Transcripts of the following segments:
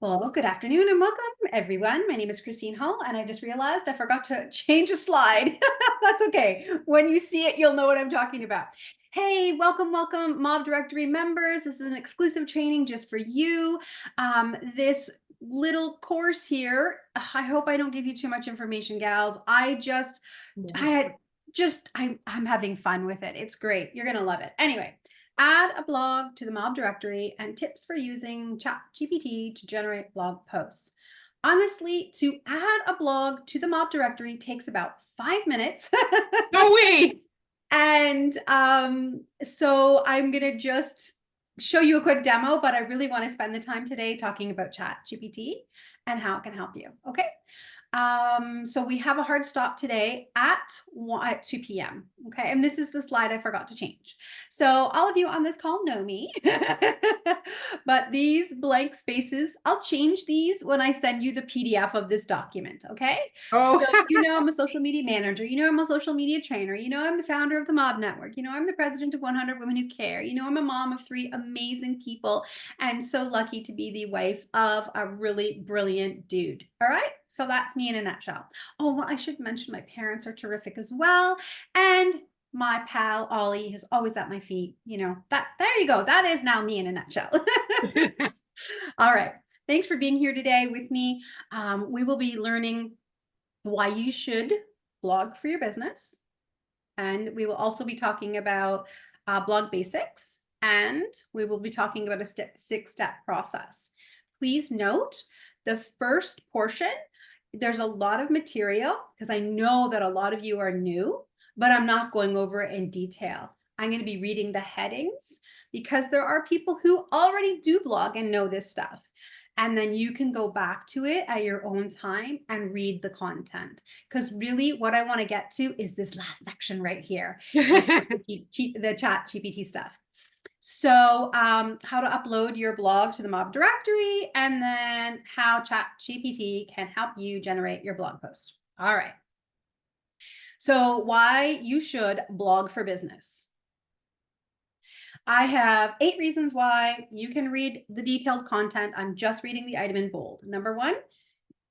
Well, good afternoon and welcome, everyone. My name is Christine Hull, and I just realized I forgot to change a slide. That's okay. When you see it, you'll know what I'm talking about. Hey, welcome, welcome, MAWB Directory members. This is an exclusive training just for you. This little course here, I hope I don't give you too much information, gals. I'm having fun with it. It's great. You're going to love it. Anyway. Add a blog to the MAWB directory and tips for using ChatGPT to generate blog posts. Honestly, to add a blog to the MAWB directory takes about 5 minutes. No way. And so I'm going to just show you a quick demo, but I really want to spend the time today talking about ChatGPT and how it can help you. Okay. So we have a hard stop today at 2 p.m. Okay. And this is the slide I forgot to change. So all of you on this call know me, but these blank spaces, I'll change these when I send you the PDF of this document. Okay. Oh, So, I'm a social media manager. I'm a social media trainer. I'm the founder of the MAWB Network. I'm the president of 100 Women Who Care. I'm a mom of 3 amazing people and so lucky to be the wife of a really brilliant dude. All right. So that's me in a nutshell. Oh, well, I should mention my parents are terrific as well. And my pal Ollie is always at my feet. There you go. That is now me in a nutshell. All right. Thanks for being here today with me. We will be learning why you should blog for your business. And we will also be talking about blog basics, and we will be talking about a 6-step process. Please note the first portion, there's a lot of material because I know that a lot of you are new, but I'm not going over it in detail. I'm going to be reading the headings because there are people who already do blog and know this stuff. And then you can go back to it at your own time and read the content. Because really what I want to get to is this last section right here, the ChatGPT stuff. So how to upload your blog to the MAWB directory, and then how ChatGPT can help you generate your blog post. All right. So why you should blog for business. I have 8 reasons why. You can read the detailed content. I'm just reading the item in bold. Number 1,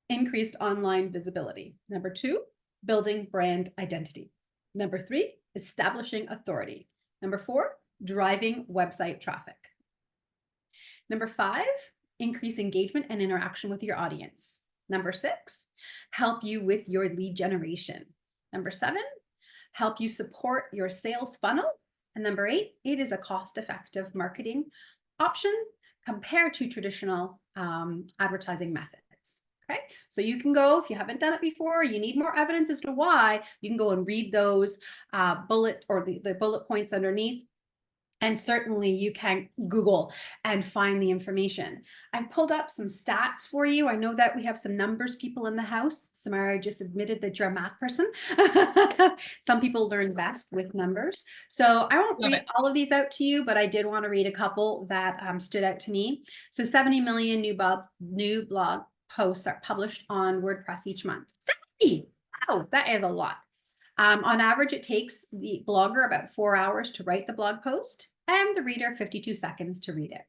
increased online visibility. Number 2, building brand identity. Number 3, establishing authority. Number 4, driving website traffic. Number 5, increase engagement and interaction with your audience. Number 6, help you with your lead generation. Number 7, help you support your sales funnel. And number 8, it is a cost-effective marketing option compared to traditional advertising methods. Okay, so you can go, if you haven't done it before, you need more evidence as to why, you can go and read those the bullet points underneath. And certainly you can Google and find the information. I've pulled up some stats for you. I know that we have some numbers people in the house. Samara just admitted that you're a math person. Some people learn best with numbers. So I won't read all of these out to you, but I did want to read a couple that stood out to me. So 70 million new blog posts are published on WordPress each month. 70! Wow, that is a lot. On average, it takes the blogger about 4 hours to write the blog post and the reader 52 seconds to read it.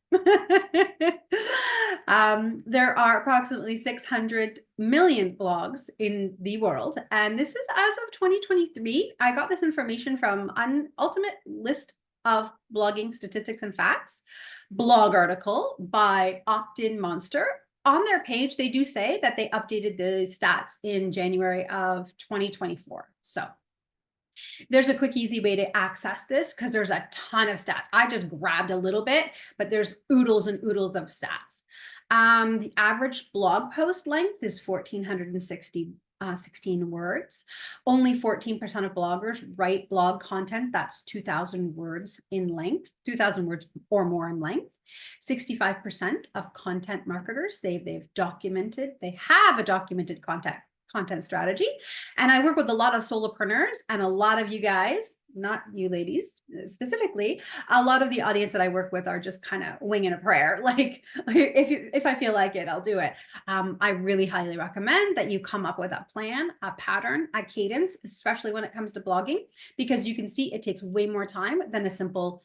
There are approximately 600 million blogs in the world, and this is as of 2023. I got this information from an ultimate list of blogging statistics and facts blog article by Opt-in Monster. On their page, they do say that they updated the stats in January of 2024. So there's a quick, easy way to access this because there's a ton of stats. I just grabbed a little bit, but there's oodles and oodles of stats. The average blog post length is 1,416 words. Only 14% of bloggers write blog content that's 2,000 words in length, 2,000 words or more in length. 65% of content marketers, they have a documented content strategy. And I work with a lot of solopreneurs, and a lot of you guys, not you ladies specifically, a lot of the audience that I work with are just kind of winging a prayer. Like if I feel like it, I'll do it. I really highly recommend that you come up with a plan, a pattern, a cadence, especially when it comes to blogging, because you can see it takes way more time than a simple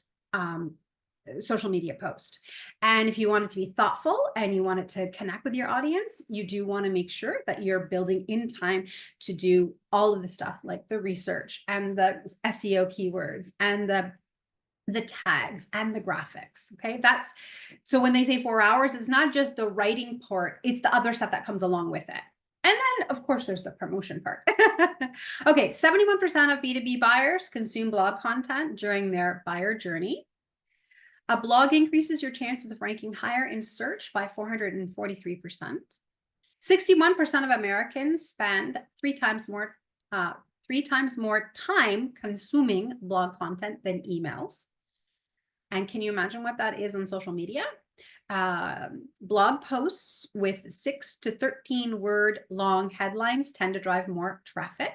social media post. And if you want it to be thoughtful and you want it to connect with your audience, you do want to make sure that you're building in time to do all of the stuff like the research and the SEO keywords and the tags and the graphics. Okay. That's so when they say 4 hours, it's not just the writing part, it's the other stuff that comes along with it. And then, of course, there's the promotion part. Okay, 71% of B2B buyers consume blog content during their buyer journey. A blog increases your chances of ranking higher in search by 443%. 61% of Americans spend three times more time consuming blog content than emails. And can you imagine what that is on social media? Blog posts with 6 to 13 word long headlines tend to drive more traffic.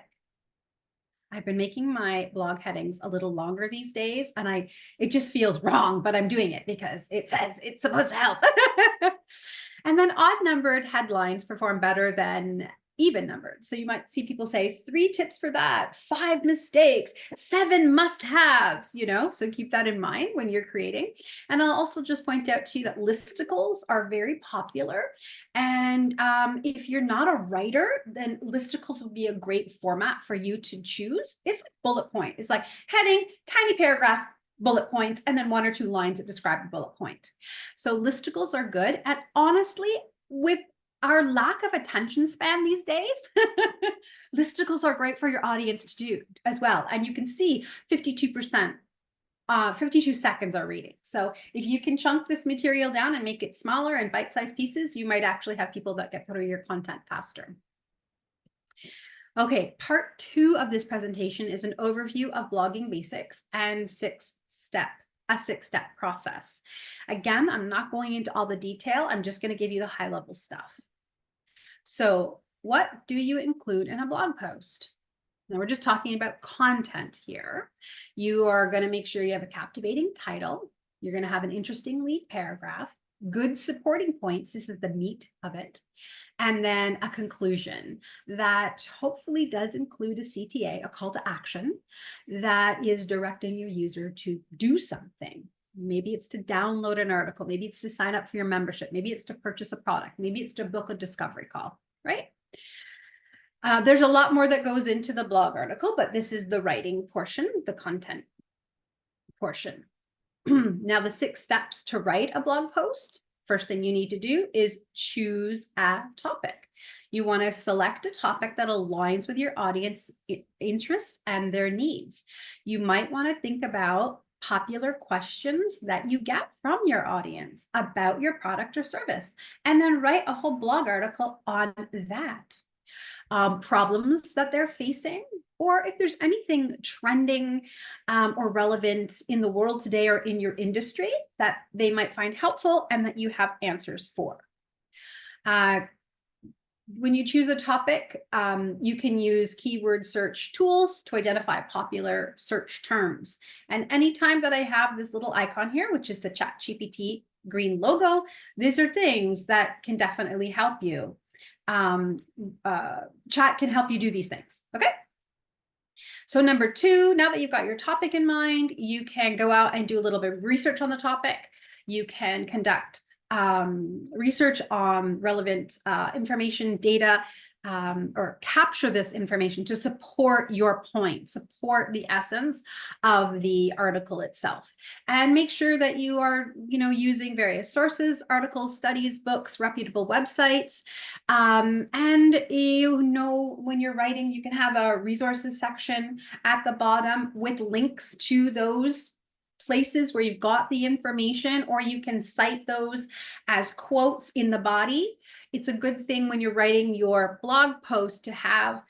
I've been making my blog headings a little longer these days, and it just feels wrong, but I'm doing it because it says it's supposed to help. And then odd numbered headlines perform better than even numbered. So you might see people say 3 tips for that, 5 mistakes, 7 must-haves, so keep that in mind when you're creating. And I'll also just point out to you that listicles are very popular. And if you're not a writer, then listicles would be a great format for you to choose. It's like bullet point. It's like heading, tiny paragraph, bullet points, and then 1 or 2 lines that describe the bullet point. So listicles are good. And honestly, with our lack of attention span these days, listicles are great for your audience to do as well. And you can see 52%, 52 seconds are reading. So if you can chunk this material down and make it smaller and bite-sized pieces, you might actually have people that get through your content faster. Okay, part 2 of this presentation is an overview of blogging basics and a 6-step process. Again, I'm not going into all the detail. I'm just going to give you the high-level stuff. So what do you include in a blog post? Now we're just talking about content here. You are going to make sure you have a captivating title. You're going to have an interesting lead paragraph, good supporting points. This is the meat of it. And then a conclusion that hopefully does include a CTA, a call to action, that is directing your user to do something. Maybe it's to download an article. Maybe it's to sign up for your membership. Maybe it's to purchase a product. Maybe it's to book a discovery call, right? There's a lot more that goes into the blog article, but this is the writing portion, the content portion. Now, the 6 steps to write a blog post. First thing you need to do is choose a topic. You want to select a topic that aligns with your audience interests and their needs. You might want to think about popular questions that you get from your audience about your product or service, and then write a whole blog article on that. Problems that they're facing, or if there's anything trending or relevant in the world today or in your industry that they might find helpful and that you have answers for. When you choose a topic, you can use keyword search tools to identify popular search terms. And anytime that I have this little icon here, which is the ChatGPT green logo, these are things that can definitely help you. Chat can help you do these things. Okay. So number 2, now that you've got your topic in mind, you can go out and do a little bit of research on the topic. You can conduct research on relevant information, data, or capture this information to support your point, support the essence of the article itself. And make sure that you are, using various sources, articles, studies, books, reputable websites. And when you're writing, you can have a resources section at the bottom with links to those places where you've got the information, or you can cite those as quotes in the body. It's a good thing when you're writing your blog post to have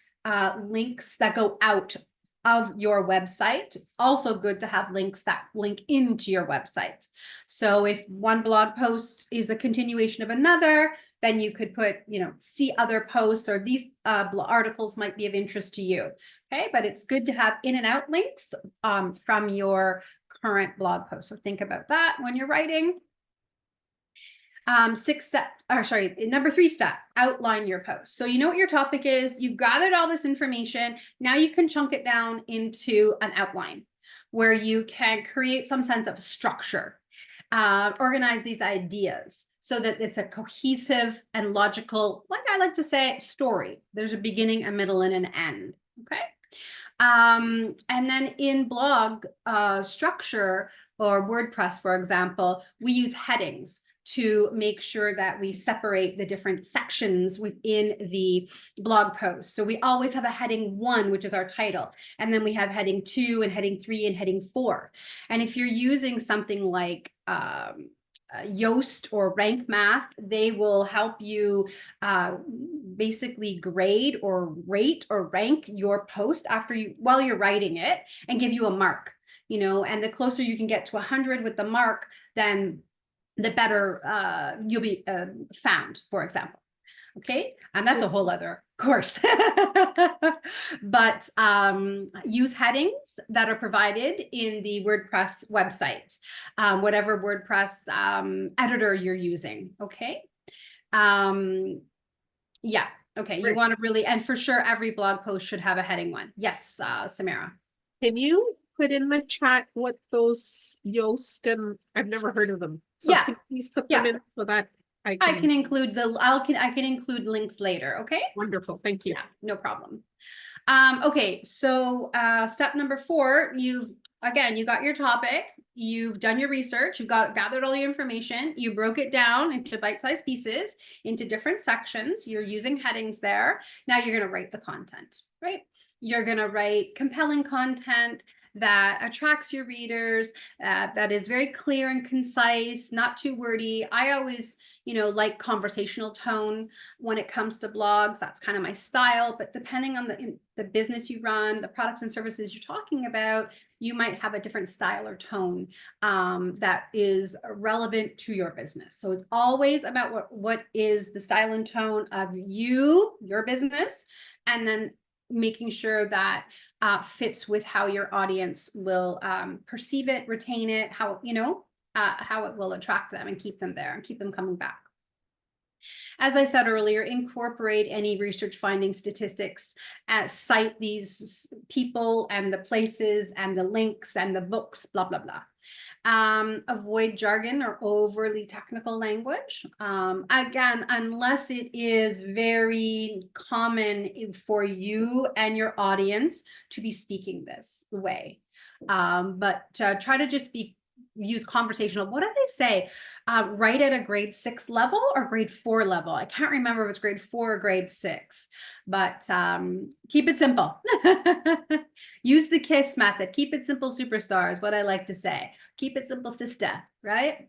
links that go out of your website. It's also good to have links that link into your website. So if one blog post is a continuation of another, then you could put, see other posts, or these articles might be of interest to you. Okay, but it's good to have in and out links from your current blog post. So think about that when you're writing. Number 3 step, outline your post. So you know what your topic is, you've gathered all this information. Now you can chunk it down into an outline where you can create some sense of structure. organize these ideas so that it's a cohesive and logical, like I like to say, story. There's a beginning, a middle, and an end. Okay. And then in blog structure or WordPress, for example, we use headings to make sure that we separate the different sections within the blog post. So we always have a heading 1, which is our title, and then we have heading 2 and heading 3 and heading 4. And if you're using something like Yoast or Rank Math, they will help you basically grade or rate or rank your post while you're writing it, and give you a mark. And the closer you can get to 100 with the mark, then the better you'll be found, for example. Okay, and that's a whole other course. But use headings that are provided in the WordPress website, whatever WordPress editor you're using. Okay. Yeah. Okay. You want to really, and for sure, every blog post should have a heading 1. Yes, Samara. Can you put in the chat what those Yoast and I've never heard of them. So Yeah. can you please put them in so that I can include I can include links later. Okay. Wonderful. Thank you. Yeah, no problem. Okay, so step number 4, you got your topic, you've done your research, you've gathered all your information, you broke it down into bite-sized pieces, into different sections, you're using headings there. Now you're going to write the content, right? You're going to write compelling content that attracts your readers, that is very clear and concise, not too wordy. I always, like conversational tone when it comes to blogs. That's kind of my style, but depending on the business you run, the products and services you're talking about, you might have a different style or tone that is relevant to your business. So it's always about what is the style and tone of your business, and then making sure that fits with how your audience will perceive it, retain it, how it will attract them and keep them there and keep them coming back. As I said earlier, incorporate any research finding statistics, cite these people and the places and the links and the books, blah, blah, blah. Avoid jargon or overly technical language. Again, unless it is very common for you and your audience to be speaking this way. But try to just use conversational. What do they say? Write at a grade 6 level or grade 4 level. I can't remember if it's grade 4 or grade 6, but keep it simple. Use the KISS method. Keep it simple, superstar is what I like to say. Keep it simple, sister, right?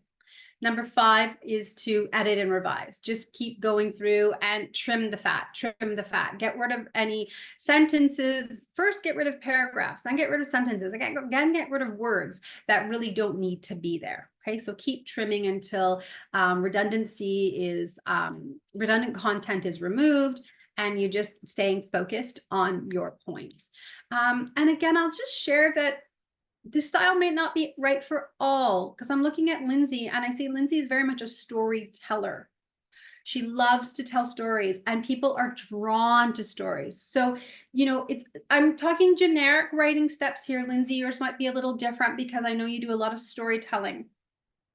Number 5 is to edit and revise. Just keep going through and trim the fat, Get rid of any sentences. First, get rid of paragraphs, then get rid of sentences. Again, get rid of words that really don't need to be there. Okay, so keep trimming until redundant content is removed and you're just staying focused on your points. And again, I'll just share that this style may not be right for all, because I'm looking at Lindsay and I see Lindsay is very much a storyteller. She loves to tell stories and people are drawn to stories. So, I'm talking generic writing steps here, Lindsay. Yours might be a little different because I know you do a lot of storytelling.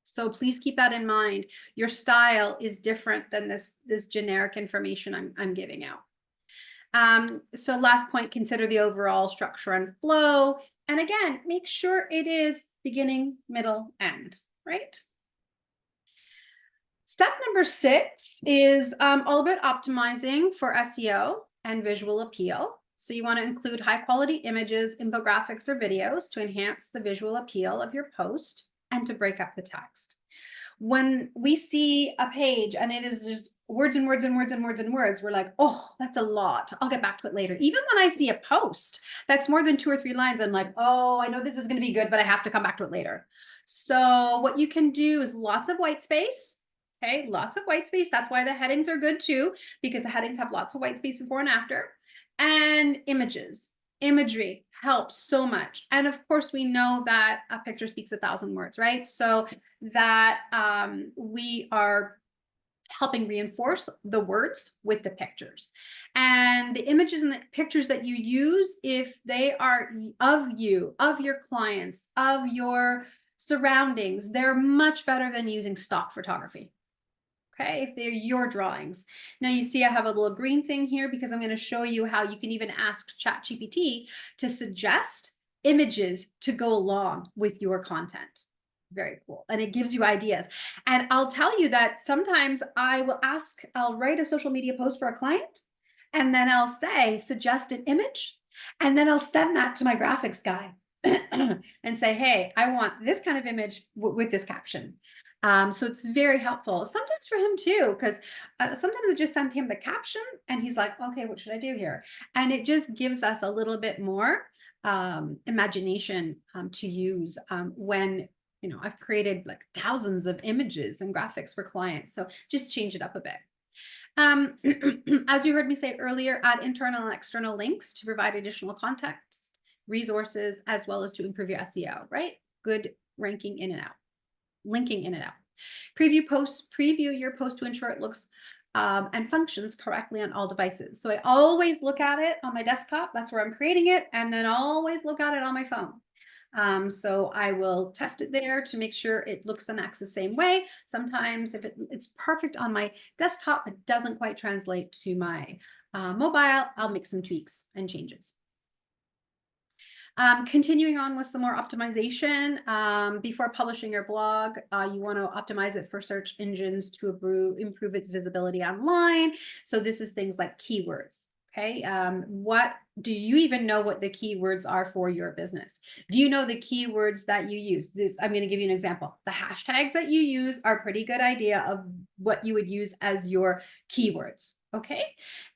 So please keep that in mind. Your style is different than this generic information I'm giving out. So last point, consider the overall structure and flow. And again, make sure it is beginning, middle, end, right? Step number 6 is all about optimizing for SEO and visual appeal. So you want to include high quality images, infographics, or videos to enhance the visual appeal of your post and to break up the text. When we see a page and it is just words and words and words and words and words, we're like, oh, that's a lot. I'll get back to it later. Even when I see a post that's more than 2 or 3 lines, I'm like, oh, I know this is going to be good, but I have to come back to it later. So what you can do is lots of white space. Okay, lots of white space. That's why the headings are good too, because the headings have lots of white space before and after. And images. Imagery helps so much. And of course, we know that a picture speaks 1,000 words, right? So that we are helping reinforce the words with the pictures. And the images and the pictures that you use, if they are of you, of your clients, of your surroundings, they're much better than using stock photography. Okay, if they're your drawings. Now you see I have a little green thing here because I'm going to show you how you can even ask ChatGPT to suggest images to go along with your content. Very cool. And it gives you ideas. And I'll tell you that sometimes I'll write a social media post for a client, and then I'll say, suggest an image. And then I'll send that to my graphics guy and say, hey, I want this kind of image with this caption. So it's very helpful. Sometimes for him too, because sometimes I just send him the caption and he's like, okay, what should I do here? And it just gives us a little bit more imagination to use when, I've created like thousands of images and graphics for clients. So just change it up a bit. As you heard me say earlier, add internal and external links to provide additional context, resources, as well as to improve your SEO, right? Good ranking in and out, linking in and out. Preview your post to ensure it looks and functions correctly on all devices. So I always look at it on my desktop. That's where I'm creating it. And then always look at it on my phone. So I will test it there to make sure it looks and acts the same way. Sometimes if it's perfect on my desktop, it doesn't quite translate to my mobile, I'll make some tweaks and changes. Continuing on with some more optimization, before publishing your blog, you want to optimize it for search engines to improve its visibility online. So this is things like keywords. Okay, what do you even know what the keywords are for your business? Do you know the keywords that you use? I'm going to give you an example. The hashtags that you use are a pretty good idea of what you would use as your keywords. Okay.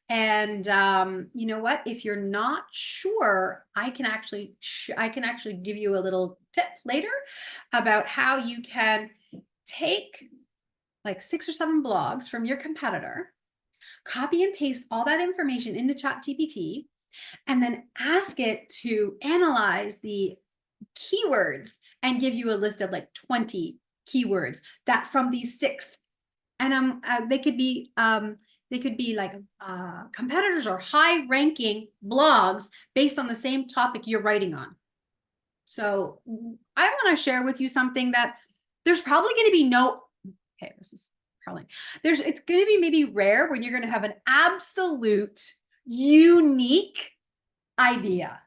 And you know what? If you're not sure, I can actually give you a little tip later about how you can take like 6 or 7 blogs from your competitor, copy and paste all that information into ChatGPT, and then ask it to analyze the keywords and give you a list of like 20 keywords that from these 6. And they could be like competitors or high ranking blogs based on the same topic you're writing on. So I want to share with you something that there's probably going to be it's going to be maybe rare when you're going to have an absolute unique idea.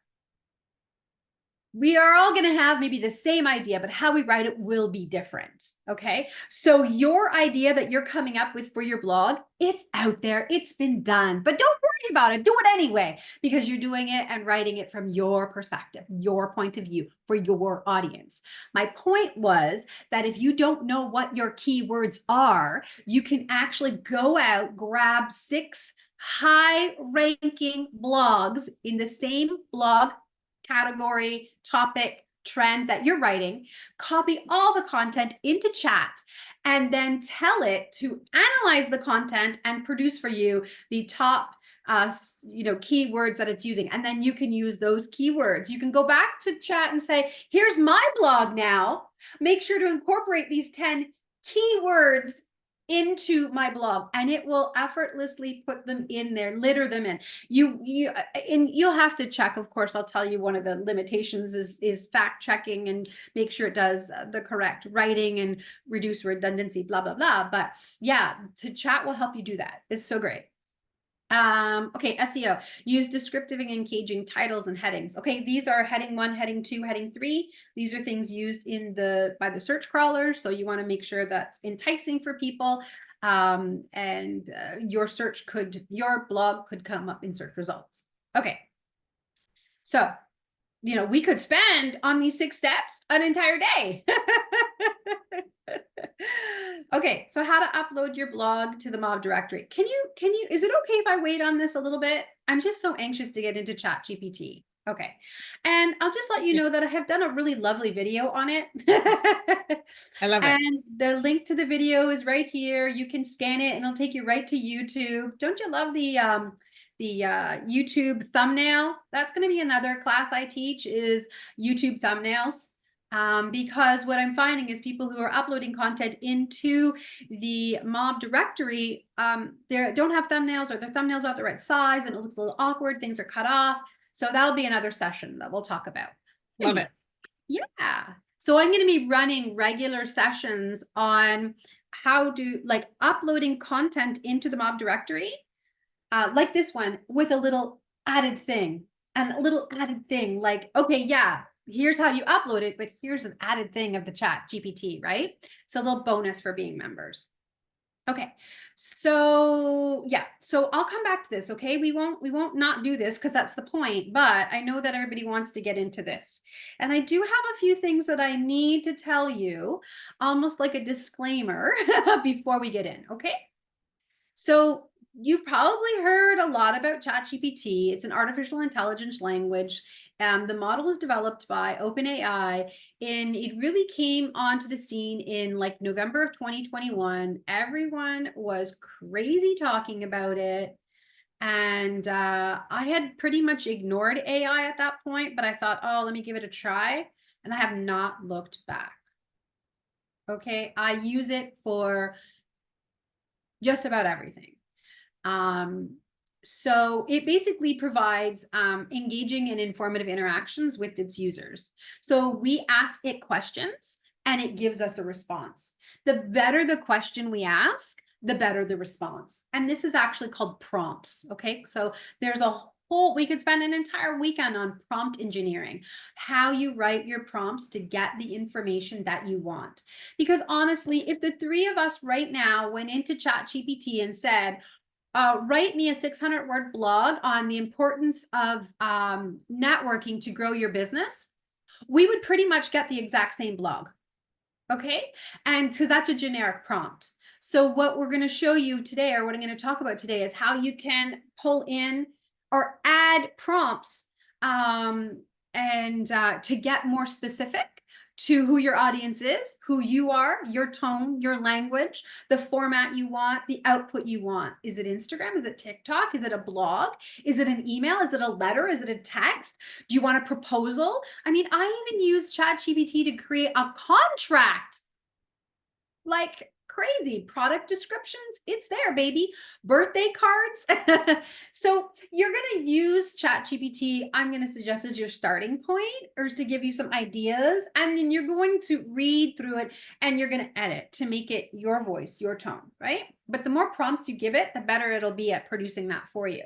We are all going to have maybe the same idea, but how we write it will be different. Okay. So your idea that you're coming up with for your blog, it's out there. It's been done, but don't worry about it. Do it anyway, because you're doing it and writing it from your perspective, your point of view for your audience. My point was that if you don't know what your keywords are, you can actually go out, grab 6 high-ranking blogs in the same blog category, topic, trend that you're writing, copy all the content into chat, and then tell it to analyze the content and produce for you the top keywords that it's using. And then you can use those keywords. You can go back to chat and say, here's my blog now. Make sure to incorporate these 10 keywords into my blog, and it will effortlessly put them in there, litter them in. You'll have to check, of course. I'll tell you one of the limitations is fact checking and make sure it does the correct writing and reduce redundancy, blah blah blah. But yeah, to chat will help you do that. It's so great. Okay, SEO. Use descriptive and engaging titles and headings. Okay, these are heading 1, heading 2, heading 3. These are things used by the search crawlers. So you want to make sure that's enticing for people. And your blog could come up in search results. Okay. So, we could spend on these 6 steps an entire day. Okay, so how to upload your blog to the MAWB directory. Is it okay if I wait on this a little bit? I'm just so anxious to get into ChatGPT. Okay, and I'll just let you know that I have done a really lovely video on it. I love it. And the link to the video is right here. You can scan it and it'll take you right to YouTube. Don't you love the YouTube thumbnail? That's going to be another class I teach, is YouTube thumbnails. Because what I'm finding is people who are uploading content into the MAWB directory, they don't have thumbnails, or their thumbnails aren't the right size and it looks a little awkward. Things are cut off. So that'll be another session that we'll talk about. Love it. Yeah. So I'm going to be running regular sessions on how to like uploading content into the MAWB directory, like this one with a little added thing and a little added thing like, okay, yeah, here's how you upload it, but here's an added thing of the chat GPT, right? So a little bonus for being members. Okay, so yeah, so I'll come back to this. Okay, we won't not do this because that's the point. But I know that everybody wants to get into this, and I do have a few things that I need to tell you, almost like a disclaimer before we get in. Okay, so you've probably heard a lot about ChatGPT. It's an artificial intelligence language. The model was developed by OpenAI, and it really came onto the scene in like November of 2021. Everyone was crazy talking about it. And I had pretty much ignored AI at that point, but I thought, oh, let me give it a try. And I have not looked back. Okay. I use it for just about everything. Um, so it basically provides engaging and informative interactions with its users. So we ask it questions and it gives us a response. The better the question we ask, the better the response. And this is actually called prompts. Okay. So there's a whole, we could spend an entire weekend on prompt engineering, how you write your prompts to get the information that you want. Because honestly, if the three of us right now went into ChatGPT and said, write me a 600-word blog on the importance of networking to grow your business, we would pretty much get the exact same blog. Okay. And because that's a generic prompt. So what we're going to show you today, or what I'm going to talk about today, is how you can pull in or add prompts and to get more specific to who your audience is, who you are, your tone, your language, the format you want, the output you want. Is it Instagram? Is it TikTok? Is it a blog? Is it an email? Is it a letter? Is it a text? Do you want a proposal? I mean, I even use ChatGPT to create a contract. Like crazy. Product descriptions, it's there, baby. Birthday cards. So you're going to use ChatGPT, I'm going to suggest, as your starting point, or to give you some ideas. And then you're going to read through it and you're going to edit to make it your voice, your tone, right? But the more prompts you give it, the better it'll be at producing that for you.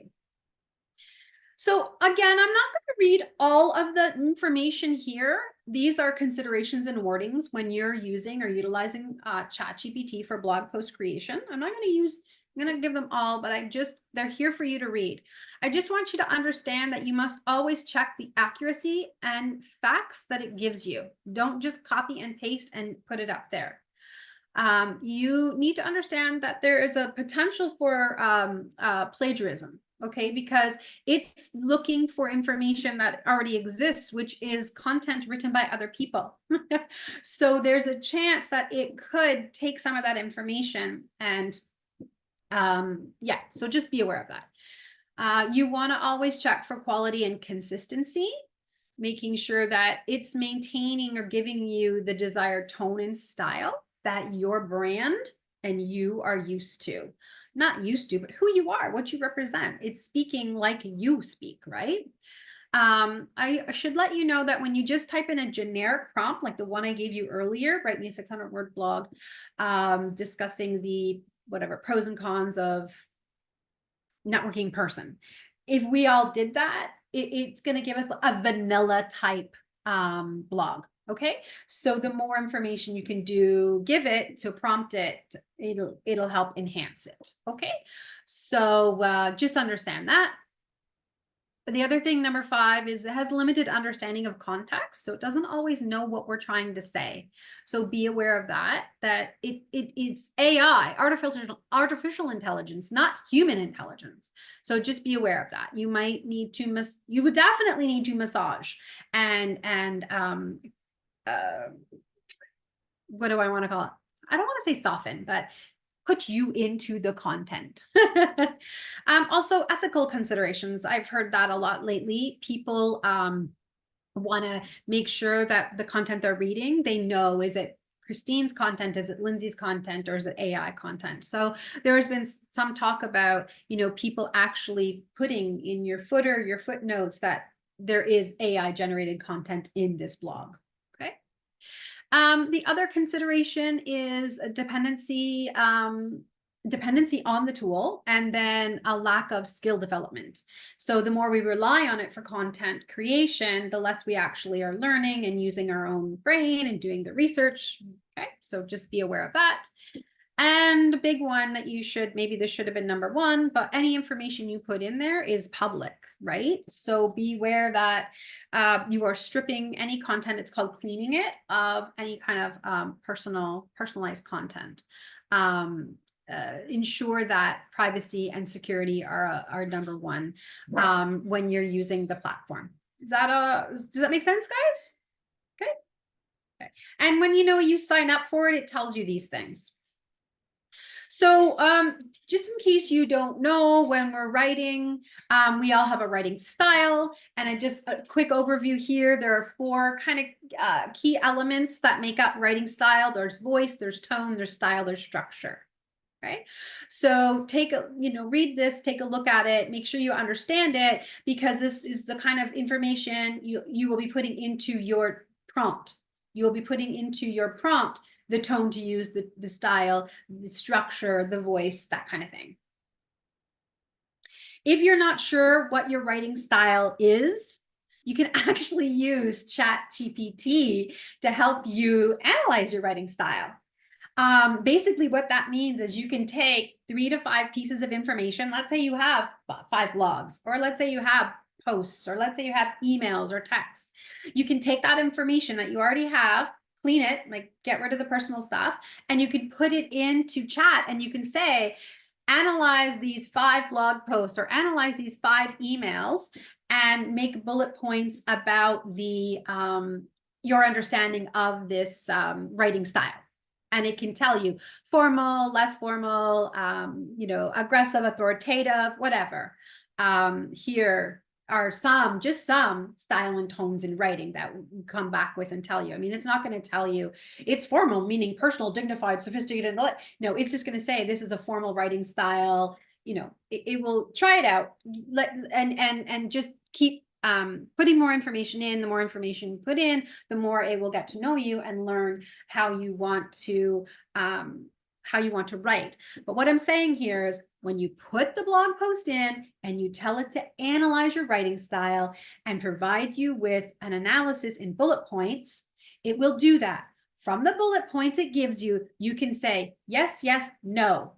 So again, I'm not going to read all of the information here. These are considerations and wordings when you're using or utilizing ChatGPT for blog post creation. I'm not going to give them all, but they're here for you to read. I just want you to understand that you must always check the accuracy and facts that it gives you. Don't just copy and paste and put it up there. You need to understand that there is a potential for plagiarism, okay, because it's looking for information that already exists, which is content written by other people. So there's a chance that it could take some of that information and yeah, so just be aware of that. You want to always check for quality and consistency, making sure that it's maintaining or giving you the desired tone and style that your brand and you are used to. Not used to, but who you are, what you represent. It's speaking like you speak, right? I should let you know that when you just type in a generic prompt, like the one I gave you earlier, write me a 600-word blog discussing the whatever pros and cons of networking person. If we all did that, it's going to give us a vanilla type blog. Okay, so the more information you can give it to prompt it, it'll help enhance it. Okay, so just understand that. The other thing, number 5, is it has limited understanding of context, so it doesn't always know what we're trying to say. So be aware of that. It's AI, artificial intelligence, not human intelligence. So just be aware of that. You might need to you would definitely need to massage and what do I want to call it? I don't want to say soften, but put you into the content. Also, ethical considerations. I've heard that a lot lately. People want to make sure that the content they're reading, they know, is it Christine's content, is it Lindsay's content, or is it AI content? So there's been some talk about, people actually putting in your footer, your footnotes, that there is AI generated content in this blog. Okay. The other consideration is a dependency on the tool, and then a lack of skill development. So the more we rely on it for content creation, the less we actually are learning and using our own brain and doing the research. Okay, so just be aware of that. And a big one that you should, maybe this should have been number one, but any information you put in there is public, right? So beware that you are stripping any content, it's called cleaning it, of any kind of personalized content. Ensure that privacy and security are number one when you're using the platform. Does that make sense, guys? Okay. Okay. And when you sign up for it, it tells you these things. So just in case you don't know, when we're writing, we all have a writing style. And just a quick overview here, there are 4 kind of key elements that make up writing style. There's voice, there's tone, there's style, there's structure. Okay, so read this, take a look at it, make sure you understand it, because this is the kind of information you will be putting into your prompt. You'll be putting into your prompt the tone to use, the style, the structure, the voice, that kind of thing. If you're not sure what your writing style is, you can actually use ChatGPT to help you analyze your writing style. Basically what that means is you can take 3 to 5 pieces of information. Let's say you have 5 blogs, or let's say you have posts, or let's say you have emails or texts. You can take that information that you already have, clean it, like get rid of the personal stuff, and you can put it into chat, and you can say, analyze these 5 blog posts or analyze these 5 emails and make bullet points about the your understanding of this writing style. And it can tell you formal, less formal, aggressive, authoritative, whatever. Here are just some style and tones in writing that we come back with and tell you. I mean, it's not going to tell you it's formal, meaning personal, dignified, sophisticated. No, it's just going to say this is a formal writing style. It will try it out, and just keep putting more information in. The more information you put in, the more it will get to know you and learn how you want to write. But what I'm saying here is, when you put the blog post in and you tell it to analyze your writing style and provide you with an analysis in bullet points, it will do that. From the bullet points it gives you, you can say yes, yes, no.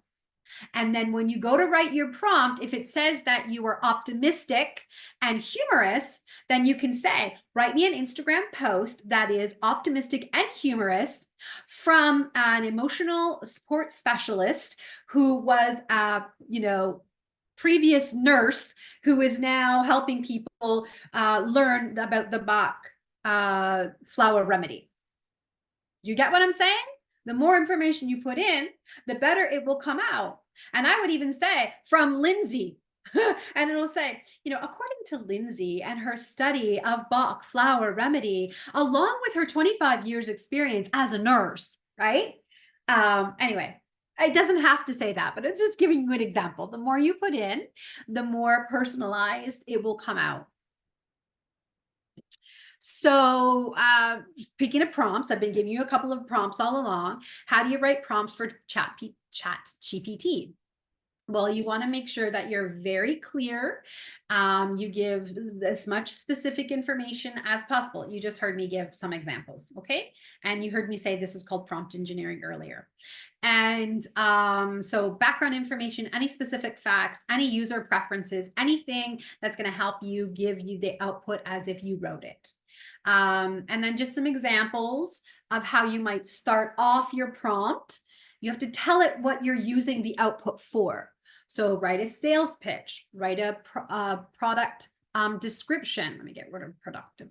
And then when you go to write your prompt, if it says that you are optimistic and humorous, then you can say, write me an Instagram post that is optimistic and humorous from an emotional support specialist who was a, previous nurse who is now helping people learn about the Bach flower remedy. You get what I'm saying? The more information you put in, the better it will come out. And I would even say, from Lindsay, and it'll say, according to Lindsay and her study of Bach flower remedy, along with her 25 years experience as a nurse, right? Anyway, it doesn't have to say that, but it's just giving you an example. The more you put in, the more personalized it will come out. So speaking of prompts, I've been giving you a couple of prompts all along. How do you write prompts for ChatGPT? Well, you want to make sure that you're very clear. You give as much specific information as possible. You just heard me give some examples, okay? And you heard me say this is called prompt engineering earlier. And so background information, any specific facts, any user preferences, anything that's going to help you give you the output as if you wrote it. And then just some examples of how you might start off your prompt. You have to tell it what you're using the output for. So write a sales pitch, write a product description. Let me get rid of productive.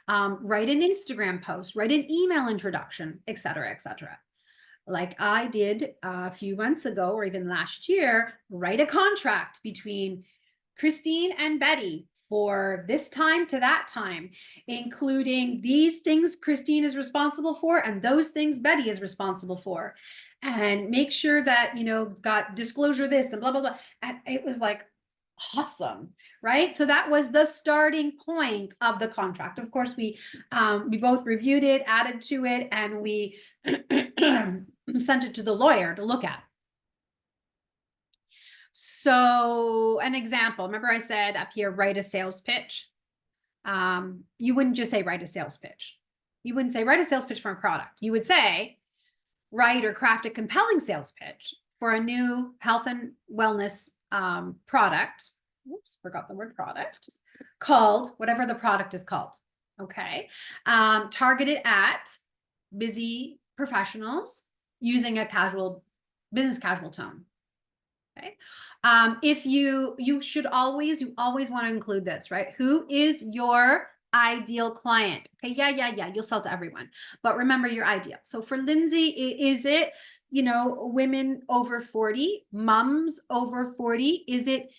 Write an Instagram post, write an email introduction, et cetera, et cetera. Like I did a few months ago, or even last year, write a contract between Christine and Betty for this time to that time, including these things Christine is responsible for and those things Betty is responsible for. And make sure that, got disclosure this and blah, blah, blah. And it was like, Awesome, right? So that was the starting point of the contract. Of course, we both reviewed it, added to it, and we sent it to the lawyer to look at. So an example, remember I said up here, write a sales pitch. You wouldn't just say write a sales pitch. You wouldn't say write a sales pitch for a product. You would say write or craft a compelling sales pitch for a new health and wellness product. Oops, forgot the word product. Called whatever the product is called. Okay. Targeted at busy professionals using a business casual tone. Okay. If you should always want to include this, right? Who is your ideal client? Okay, yeah. You'll sell to everyone, but remember your ideal. So for Lindsay, is it, women over 40, mums over 40? Is it,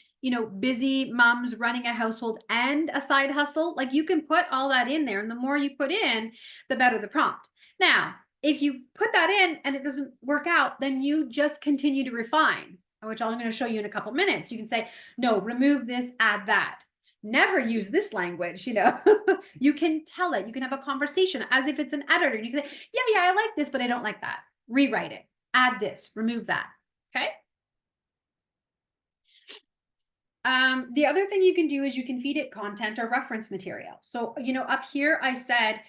busy moms running a household and a side hustle? Like, you can put all that in there, and the more you put in, the better the prompt. Now, if you put that in and it doesn't work out, then you just continue to refine, which I'm going to show you in a couple minutes. You can say, no, remove this, add that. Never use this language, You can tell it. You can have a conversation as if it's an editor. You can say, yeah, I like this, but I don't like that. Rewrite it. Add this, remove that. Okay. The other thing you can do is you can feed it content or reference material. So, up here I said,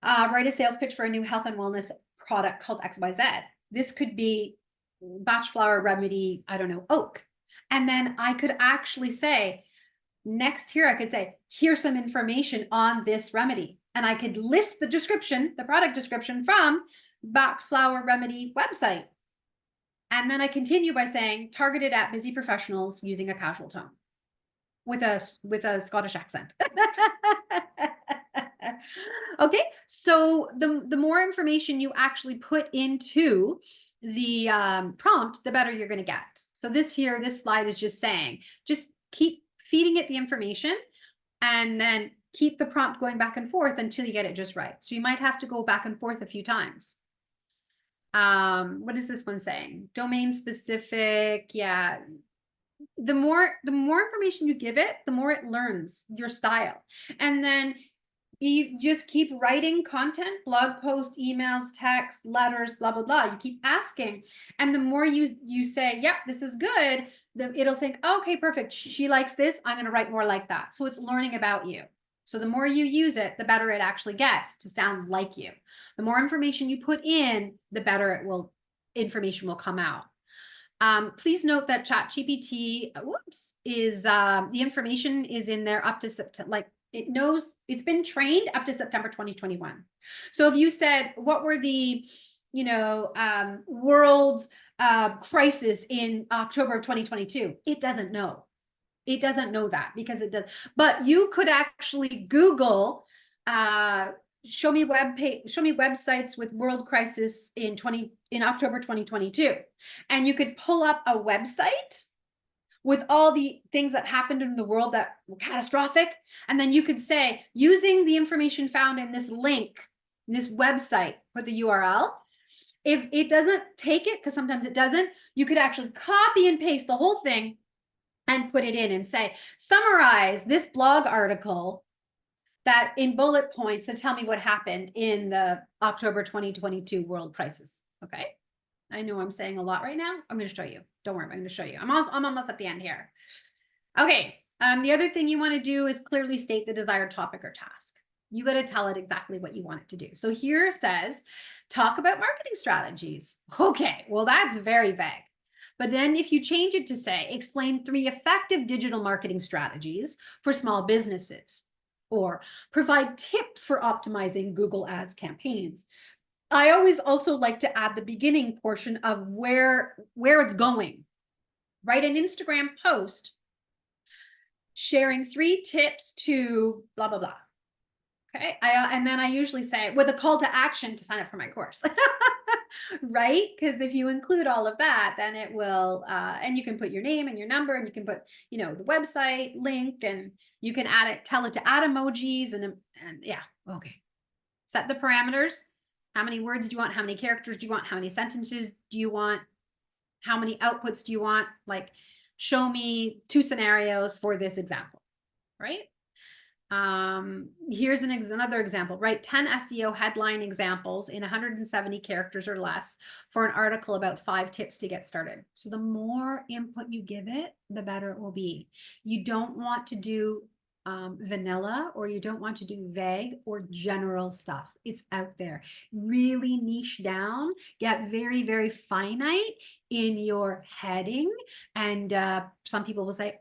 write a sales pitch for a new health and wellness product called XYZ. This could be Batch Flower Remedy, I don't know, oak. And then I could actually say, next here, I could say, here's some information on this remedy. And I could list the description, the product description from Batch Flower Remedy website. And then I continue by saying, targeted at busy professionals using a casual tone with a Scottish accent. Okay, so the more information you actually put into the prompt, the better you're going to get. So this slide is just saying, just keep feeding it the information and then keep the prompt going back and forth until you get it just right. So you might have to go back and forth a few times. What is this one saying? Domain specific. Yeah. The more information you give it, the more it learns your style. And then you just keep writing content, blog posts, emails, texts, letters, blah, blah, blah. You keep asking. And the more you say, yep, this is good, it'll think, oh, okay, perfect. She likes this. I'm going to write more like that. So it's learning about you. So the more you use it, the better it actually gets to sound like you. The more information you put in, the better information will come out. Please note that ChatGPT, is the information is in there up to September, like it knows it's been trained up to September 2021. So if you said, what were the, world crisis in October of 2022, it doesn't know. It doesn't know that because it does. But you could actually Google, show me websites with world crisis in October 2022, and you could pull up a website with all the things that happened in the world that were catastrophic, and then you could say, using the information found in this link, in this website, put the URL. If it doesn't take it, because sometimes it doesn't, you could actually copy and paste the whole thing and put it in and say, summarize this blog article that in bullet points to tell me what happened in the October 2022 world crisis. Okay. I know I'm saying a lot right now. I'm going to show you. Don't worry, I'm going to show you. I'm almost at the end here. Okay. The other thing you want to do is clearly state the desired topic or task. You got to tell it exactly what you want it to do. So here it says, talk about marketing strategies. Okay. Well, that's very vague. But then if you change it to say, explain 3 effective digital marketing strategies for small businesses, or provide tips for optimizing Google Ads campaigns. I always also like to add the beginning portion of where it's going. Write an Instagram post sharing 3 tips to blah, blah, blah. Okay. And then I usually say with a call to action to sign up for my course. Right? Because if you include all of that, then it will, and you can put your name and your number, and you can put, the website link, and you can tell it to add emojis and yeah. Okay. Set the parameters. How many words do you want? How many characters do you want? How many sentences do you want? How many outputs do you want? Like, show me 2 scenarios for this example, right? Here's another example, right? 10 SEO headline examples in 170 characters or less for an article about 5 tips to get started. So the more input you give it, the better it will be. You don't want to do vanilla, or you don't want to do vague or general stuff. It's out there. Really niche down, get very, very finite in your heading. And some people will say,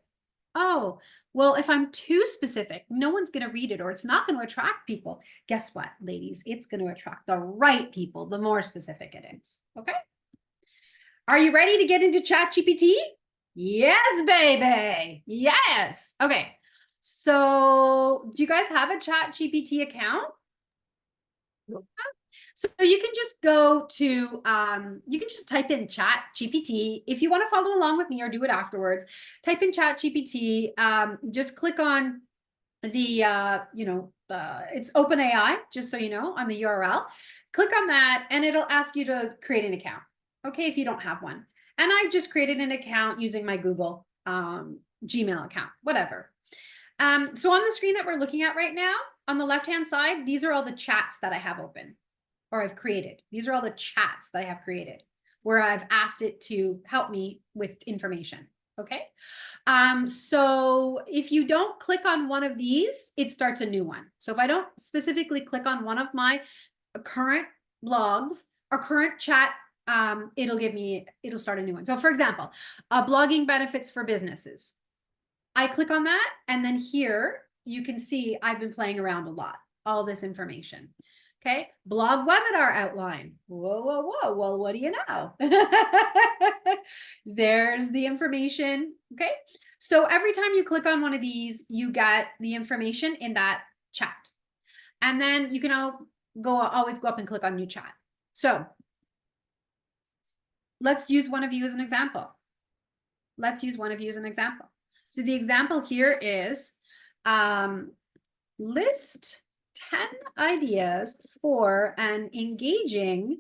oh, well, if I'm too specific, no one's going to read it, or it's not going to attract people. Guess what, ladies? It's going to attract the right people, the more specific it is. Okay. Are you ready to get into ChatGPT? Yes, baby. Yes. Okay. So do you guys have a ChatGPT account? Nope. So you can just go to, you can just type in ChatGPT. If you want to follow along with me or do it afterwards, type in ChatGPT. Just click on the, it's OpenAI, just so you know, on the URL. Click on that and it'll ask you to create an account. Okay, if you don't have one. And I just created an account using my Google Gmail account, whatever. So on the screen that we're looking at right now, on the left-hand side, these are all the chats that I have open or I've created. These are all the chats that I have created where I've asked it to help me with information. Okay. So if you don't click on one of these, it starts a new one. So if I don't specifically click on one of my current blogs or current chat, it'll start a new one. So for example, blogging benefits for businesses. I click on that, and then here you can see I've been playing around a lot, all this information. Okay, blog webinar outline. Whoa, whoa, whoa. Well, what do you know? There's the information. Okay, so every time you click on one of these, you get the information in that chat. And then you can always go up and click on new chat. So let's use one of you as an example. So the example here is list 10 ideas for an engaging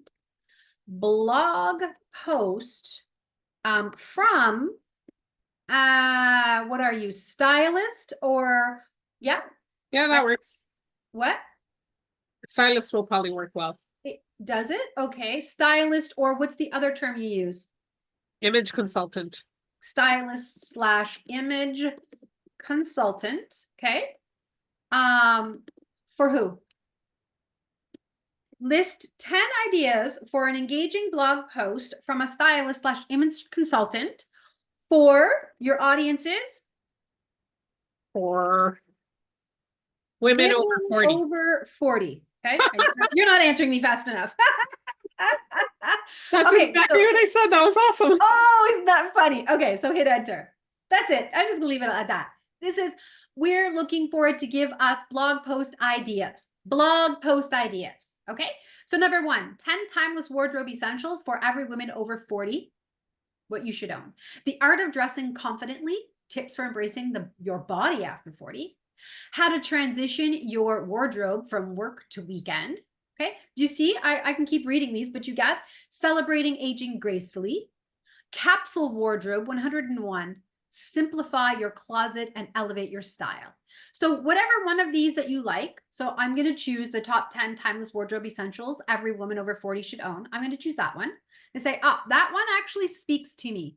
blog post from, what are you, stylist or, yeah? Yeah, that works. What? Stylist will probably work well. Does it? Okay, stylist, or what's the other term you use? Image consultant. Stylist / image consultant. Okay. For who? List 10 ideas for an engaging blog post from a stylist / image consultant for your audiences. For women over 40. Over 40. Okay. You're not answering me fast enough. That's okay, exactly what I said. That was awesome. Oh, isn't that funny? Okay, so hit enter. That's it. I'm just gonna leave it at that. We're looking for it to give us blog post ideas. Okay, so number 1, 10 timeless wardrobe essentials for every woman over 40, what you should own. The art of dressing confidently, tips for embracing your body after 40. How to transition your wardrobe from work to weekend. Okay, do you see? I can keep reading these, but you got celebrating aging gracefully. Capsule wardrobe 101. Simplify your closet and elevate your style. So whatever one of these that you like, so I'm going to choose the top 10 timeless wardrobe essentials every woman over 40 should own. I'm going to choose that one and say, oh, that one actually speaks to me.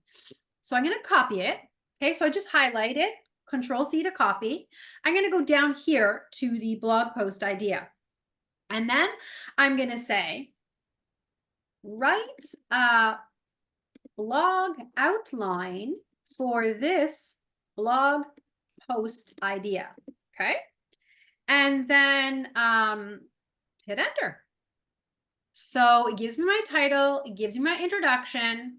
So I'm going to copy it. Okay, so I just highlight it, Control-C to copy. I'm going to go down here to the blog post idea. And then I'm going to say, write a blog outline for this blog post idea. Okay. And then hit enter. So it gives me my title. It gives me my introduction.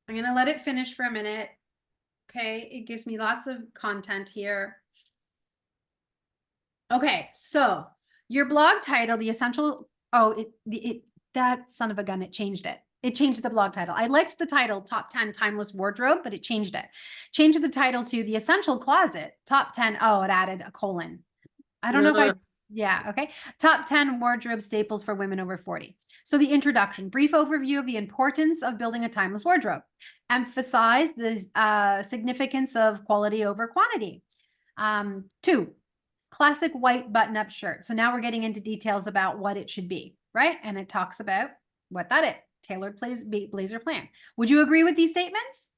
I'm going to let it finish for a minute. Okay. It gives me lots of content here. Okay. So your blog title, the essential, that son of a gun, it changed it. It changed the blog title. I liked the title, Top 10 Timeless Wardrobe, but it changed it. Changed the title to The Essential Closet, Top 10. Oh, it added a colon. I don't know if I Yeah, okay. Top 10 wardrobe staples for women over 40. So the introduction, brief overview of the importance of building a timeless wardrobe. Emphasize the significance of quality over quantity. 2, classic white button-up shirt. So now we're getting into details about what it should be, right? And it talks about what that is, tailored blazer plans. Would you agree with these statements?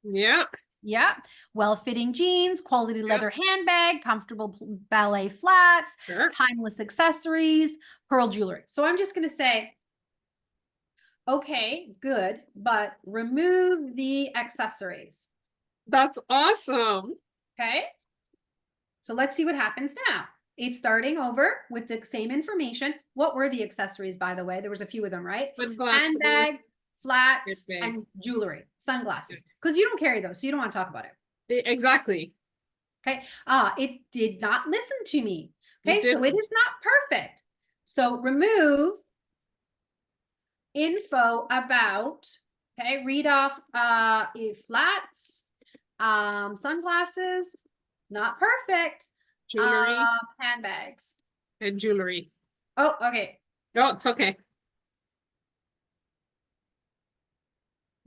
Yeah. Yeah. Well-fitting jeans, quality Yeah. leather handbag, comfortable ballet flats, Sure. timeless accessories, pearl jewelry. So I'm just going to say, okay, good, but remove the accessories. That's awesome. Okay. So let's see what happens now. It's starting over with the same information. What were the accessories, by the way? There was a few of them, right? Sunglasses. Handbag, flats, Handbag. and jewelry, sunglasses. Because you don't carry those, so you don't want to talk about it. Exactly. Okay. It did not listen to me. You Okay. So it didn't. is not perfect. So remove info about, okay, read off flats, sunglasses, not perfect. Jewelry Handbags. and jewelry. Oh, okay. Oh, it's okay.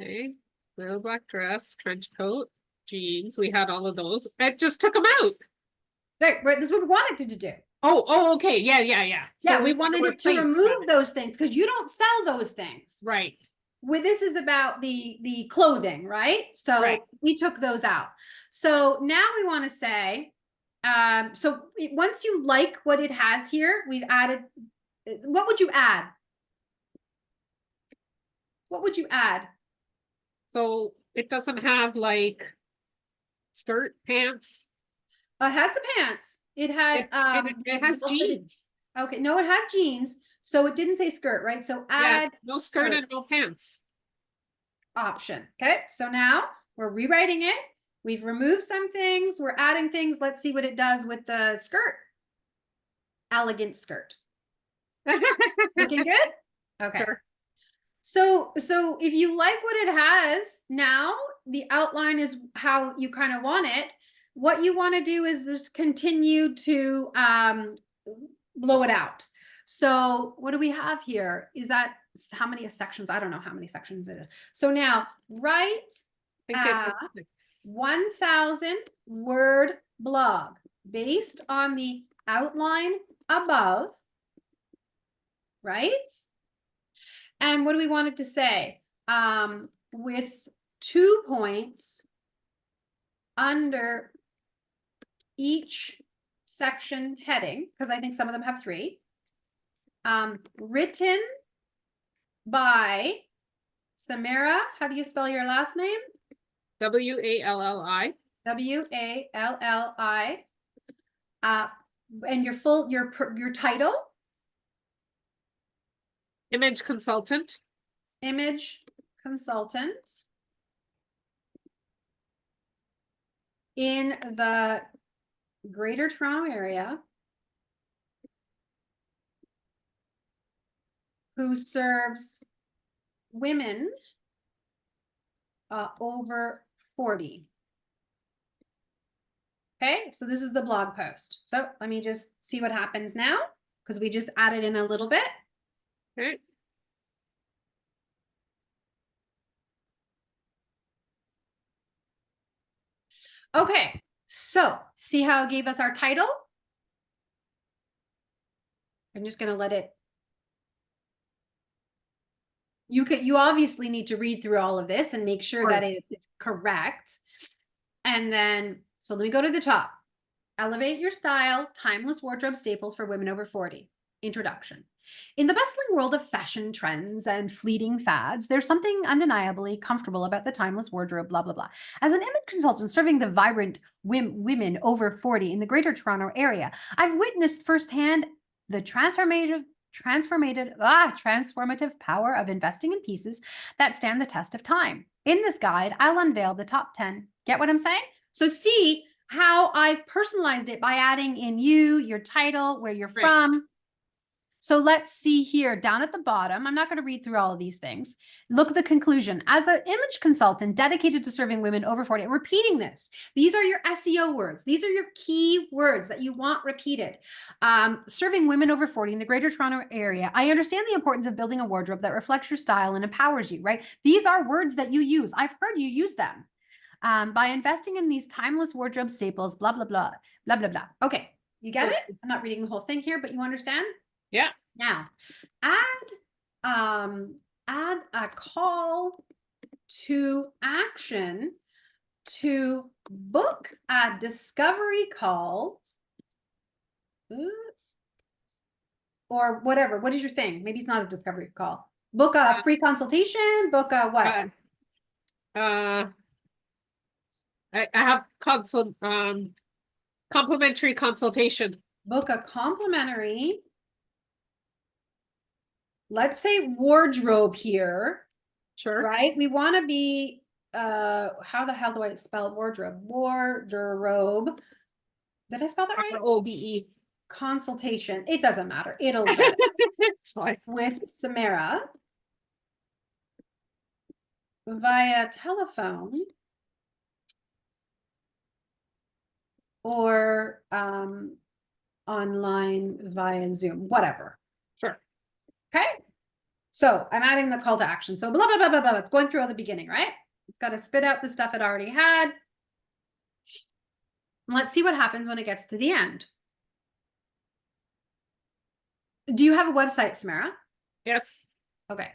Okay. Little black dress, trench coat, jeans. We had all of those. I just took them out. Right, this is what we wanted to do. Oh, okay. Yeah. Yeah, So we wanted it to remove those things because you don't sell those things. Right. This is about the clothing, right? So Right. we took those out. So now we want to say, so once you like what it has here, we've added, what would you add? What would you add? So it doesn't have like skirt, pants. It has the pants. It had It has jeans. Okay, no, it had jeans. So it didn't say skirt, right? So add no skirt and no pants. Option. Okay, so now we're rewriting it. We've removed some things. We're adding things. Let's see what it does with the skirt. Elegant skirt. Looking good? Okay. Sure. So if you like what it has now, the outline is how you kind of want it. What you want to do is just continue to blow it out. So what do we have here? Is that how many sections? I don't know how many sections it is. So now write 1,000 word blog based on the outline above, right? And what do we want it to say? With 2 points under each section heading, because I think some of them have 3. Written by Samara. How do you spell your last name? Walli. Walli. And your title? Image consultant. Image consultant in the Greater Toronto Area who serves women over 40. Okay, so this is the blog post. So let me just see what happens now because we just added in a little bit. Okay. Okay, so see how it gave us our title? I'm just going to let it. You obviously need to read through all of this and make sure that it's correct. And then, so let me go to the top. Elevate your style, timeless wardrobe staples for women over 40. Introduction. In the bustling world of fashion trends and fleeting fads, there's something undeniably comfortable about the timeless wardrobe, blah, blah, blah. As an image consultant serving the vibrant women over 40 in the Greater Toronto Area, I've witnessed firsthand the transformative power of investing in pieces that stand the test of time. In this guide, I'll unveil the top 10. Get what I'm saying? So see how I personalized it by adding in you, your title, where you're from. So let's see here down at the bottom. I'm not going to read through all of these things. Look at the conclusion. As an image consultant dedicated to serving women over 40, I'm repeating this. These are your SEO words. These are your key words that you want repeated. Serving women over 40 in the Greater Toronto Area. I understand the importance of building a wardrobe that reflects your style and empowers you, right? These are words that you use. I've heard you use them. By investing in these timeless wardrobe staples, blah, blah, blah, blah, blah, blah. Okay, you get it? I'm not reading the whole thing here, but you understand? Yeah. Now, add a call to action to book a discovery call or whatever. What is your thing? Maybe it's not a discovery call. Book a free consultation, book a what? I have complimentary consultation. Book a complimentary, let's say wardrobe here, Sure. right? We want to be, how the hell do I spell wardrobe? Wardrobe. Did I spell that right? ROBE. Consultation. It doesn't matter. It'll get it. It's fine. With Samara via telephone or online via Zoom, whatever. Sure. Okay. So I'm adding the call to action. So blah, blah, blah, blah, blah. It's going through all the beginning, right? It's got to spit out the stuff it already had. Let's see what happens when it gets to the end. Do you have a website, Samara? Yes. Okay.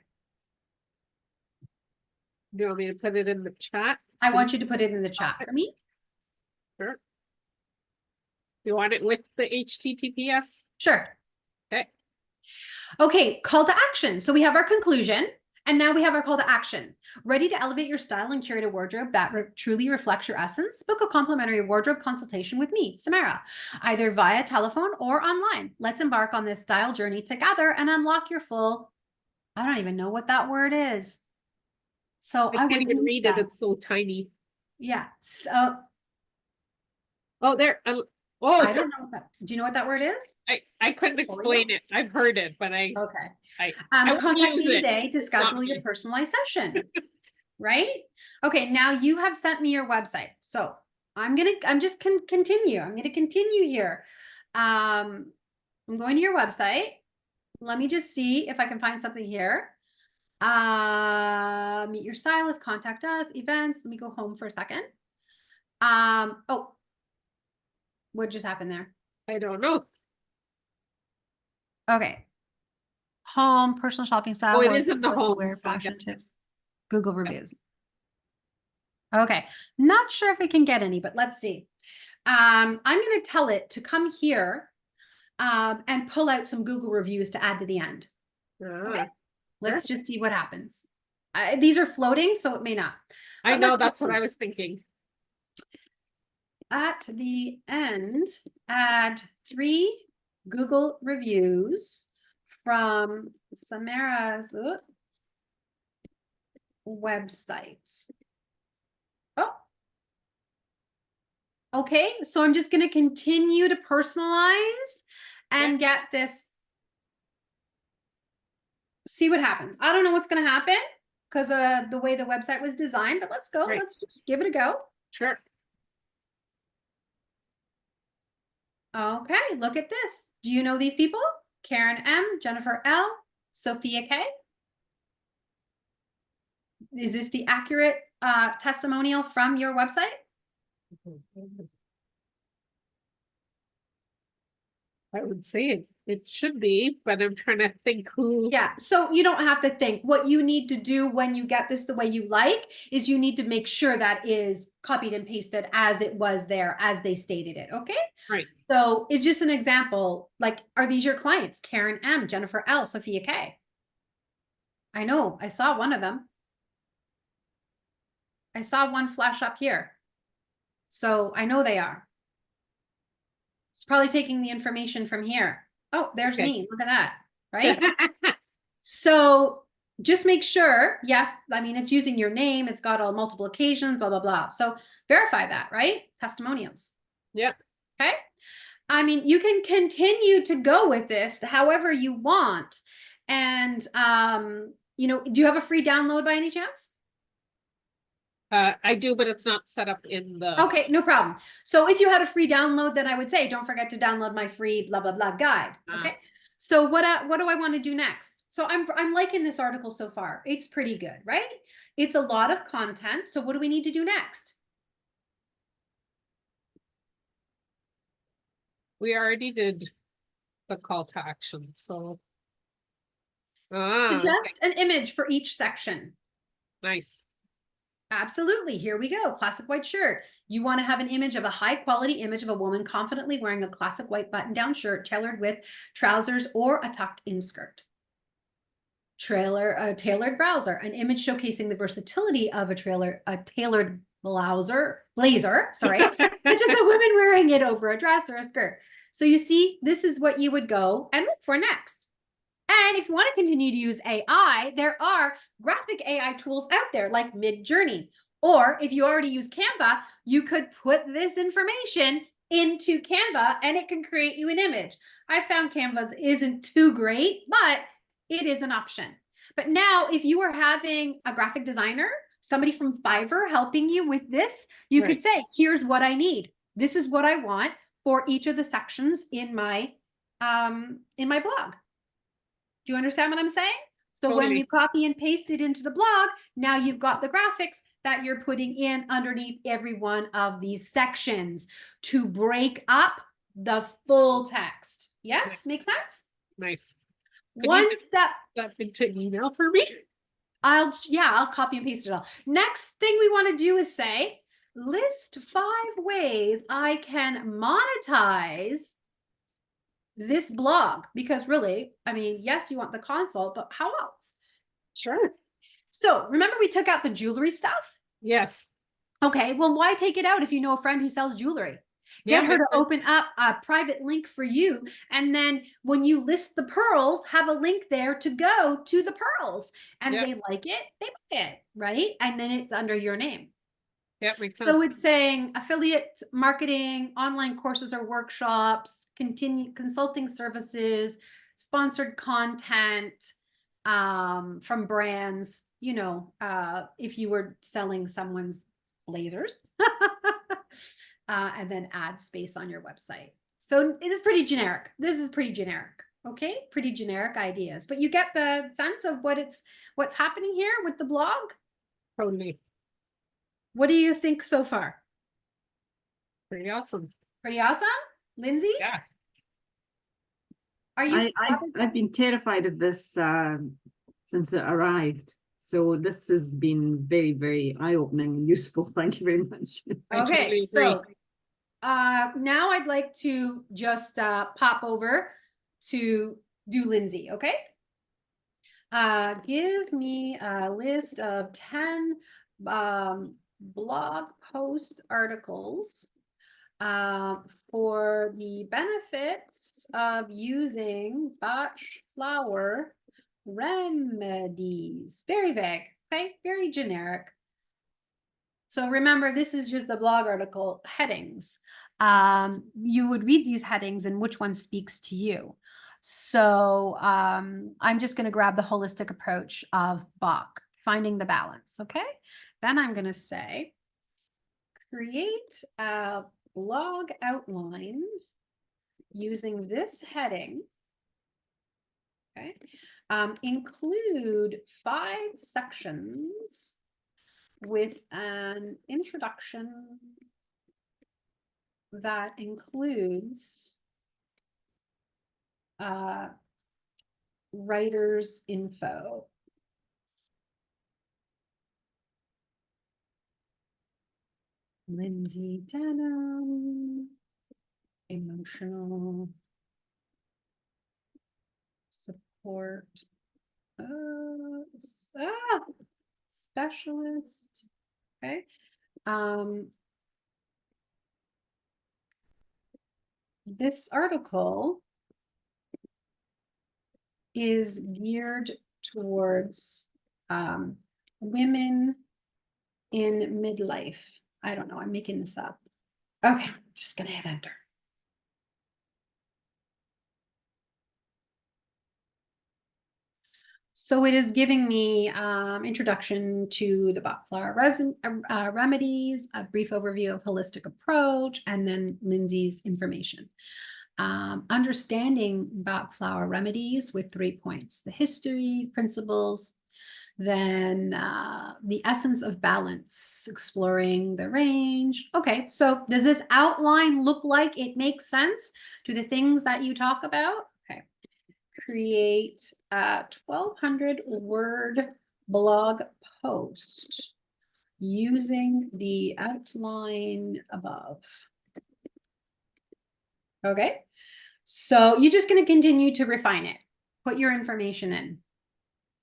Do you want me to put it in the chat? I want you to put it in the chat for me. Sure. You want it with the HTTPS? Sure. Okay. Okay, call to action. So we have our conclusion, and now we have our call to action. Ready to elevate your style and curate a wardrobe that truly reflects your essence? Book a complimentary wardrobe consultation with me, Samara, either via telephone or online. Let's embark on this style journey together and unlock your full, I don't even know what that word is. So I can't even read it. It's so tiny. Yeah. So, oh, there. I don't know what that, do you know what that word is? I couldn't explain it. I've heard it, but Okay. I Contact me use it. today to schedule your personalized session. Right? Okay, now you have sent me your website. So I'm just continue. I'm gonna continue here. I'm going to your website. Let me just see if I can find something here. Meet your stylist, contact us, events. Let me go home for a second. Oh, what just happened there? I don't know. Okay. Home, personal shopping style. Oh, it is in the home. Fashion tips. Google reviews. Okay. Not sure if it can get any, but let's see. I'm going to tell it to come here and pull out some Google reviews to add to the end. Okay. Let's just see what happens. These are floating, so it may not. I know, that's what I was thinking. At the end, add 3 Google reviews from Samara's website. Oh. Okay, so I'm just going to continue to personalize and get this. See what happens. I don't know what's going to happen because the way the website was designed, but let's go. Right. Let's just give it a go. Sure. Okay, look at this. Do you know these people? Karen M, Jennifer L, Sophia K. Is this the accurate testimonial from your website? I would say it should be, but I'm trying to think who. Yeah, so you don't have to think. What you need to do when you get this the way you like is you need to make sure that is copied and pasted as it was there, as they stated it, okay? Right. So it's just an example, like, are these your clients? Karen M, Jennifer L, Sophia K. I know, I saw one of them. I saw one flash up here. So I know they are. It's probably taking the information from here. Oh, there's me. Look at that. Right? So just make sure, yes, I mean, it's using your name. It's got all multiple occasions, blah, blah, blah. So verify that, right? Testimonials. Yep. Okay. I mean, you can continue to go with this however you want. And, you know, do you have a free download by any chance? I do, but it's not set up in the, Okay, no problem. So if you had a free download, then I would say, don't forget to download my free blah, blah, blah guide. Okay. So what do I want to do next? So I'm liking this article so far. It's pretty good, right? It's a lot of content. So what do we need to do next? we already did the call to action, so. Okay, Suggest an image for each section. nice. Absolutely. Here we go. Classic white shirt. You want to have an image of a high quality image of a woman confidently wearing a classic white button down shirt tailored with trousers or a tucked in skirt. Tailored browser, an image showcasing the versatility of a tailored blazer, sorry, such as a woman wearing it over a dress or a skirt. So you see, this is what you would go and look for next. And if you want to continue to use AI, there are graphic AI tools out there like Midjourney. Or if you already use Canva, you could put this information into Canva and it can create you an image. I found Canva's isn't too great, but it is an option. But now, if you are having a graphic designer, somebody from Fiverr helping you with this, you could say, here's what I need. This is what I want for each of the sections in my blog. Do you understand what I'm saying? So when you copy and paste it into the blog, now you've got the graphics that you're putting in underneath every one of these sections to break up the full text. Yes, makes sense? Nice. One step. That into email for me? I'll copy and paste it all. Next thing we want to do is say, list 5 ways I can monetize this blog, because really, I mean, yes, you want the consult, but how else? Sure. So remember we took out the jewelry stuff? Yes. Okay, well, why take it out if you know a friend who sells jewelry? Get Yeah, her to open up a private link for you. And then when you list the pearls, have a link there to go to the pearls. And they like it, they buy it, right? And then it's under your name. Yeah, makes sense. So it's saying affiliate marketing, online courses or workshops, consulting services, sponsored content from brands, you know, if you were selling someone's blazers, and then add space on your website. So it is pretty generic. This is pretty generic. Okay, pretty generic ideas, but you get the sense of what's happening here with the blog. Totally. What do you think so far? Pretty awesome. Pretty awesome, Lindsay. Yeah. Are you? I've been terrified of this since it arrived. So this has been very, very eye-opening and useful. Thank you very much. Okay, totally so now I'd like to just pop over to do Lindsay, okay? Give me a list of 10 blog post articles for the benefits of using Bach flower remedies. Very vague, okay? Very generic. So remember, this is just the blog article headings. You would read these headings and which one speaks to you. So I'm just going to grab the holistic approach of Bach, finding the balance, okay? Then I'm going to say, create a blog outline using this heading, okay? Include 5 sections with an introduction that includes writer's info. Lindsay Denham, emotional support specialist. Okay. This article is geared towards women in midlife. I don't know, I'm making this up. Okay, just gonna hit enter. So it is giving me introduction to the Bach flower remedies, a brief overview of holistic approach, and then Lindsay's information. Understanding Bach flower remedies with 3 points: the history, principles, then the essence of balance, exploring the range. Okay, so does this outline look like it makes sense to the things that you talk about? Okay. Create a 1,200 word blog post using the outline above. Okay, so you're just going to continue to refine it. Put your information in.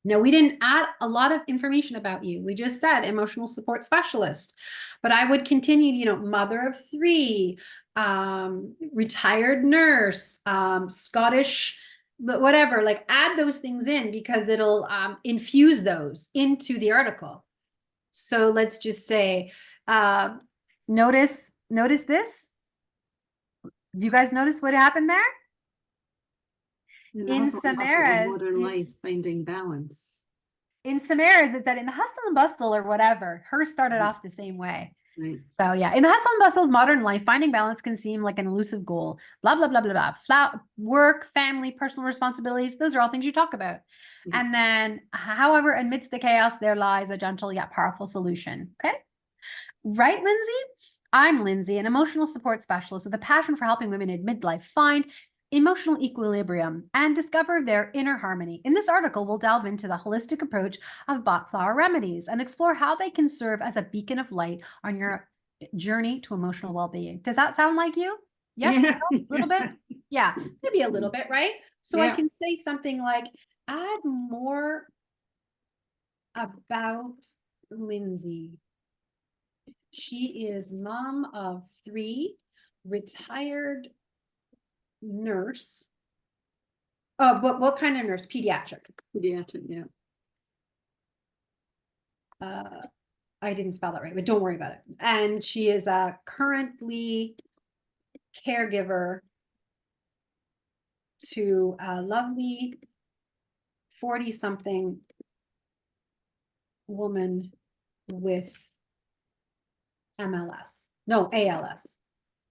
Now, we didn't add a lot of information about you. We just said emotional support specialist, but I would continue, you know, mother of 3, retired nurse, Scottish, but whatever, like add those things in because it'll infuse those into the article. So let's just say, notice this. Do you guys notice what happened there? In Samara's, modern life, finding balance. In Samara's, it said in the hustle and bustle or whatever. Hers started off the same way. Right. So yeah, in the hustle and bustle of modern life, finding balance can seem like an elusive goal. Blah, blah, blah, blah, blah. Work, family, personal responsibilities. Those are all things you talk about. And then, however, amidst the chaos, there lies a gentle yet powerful solution. Okay. Right, Lindsay? I'm Lindsay, an emotional support specialist with a passion for helping women in midlife find emotional equilibrium and discover their inner harmony. In this article, we'll delve into the holistic approach of Bach flower remedies and explore how they can serve as a beacon of light on your journey to emotional well-being. Does that sound like you? Yes, Yeah. no? A little bit? Yeah, maybe a little bit, right? So I can say something like, add more about Lindsay. She is mom of 3, retired nurse. Oh, but what kind of nurse? Pediatric. Pediatric, yeah. I didn't spell that right, but don't worry about it. And she is currently caregiver to a lovely 40-something woman with MLS. No, ALS.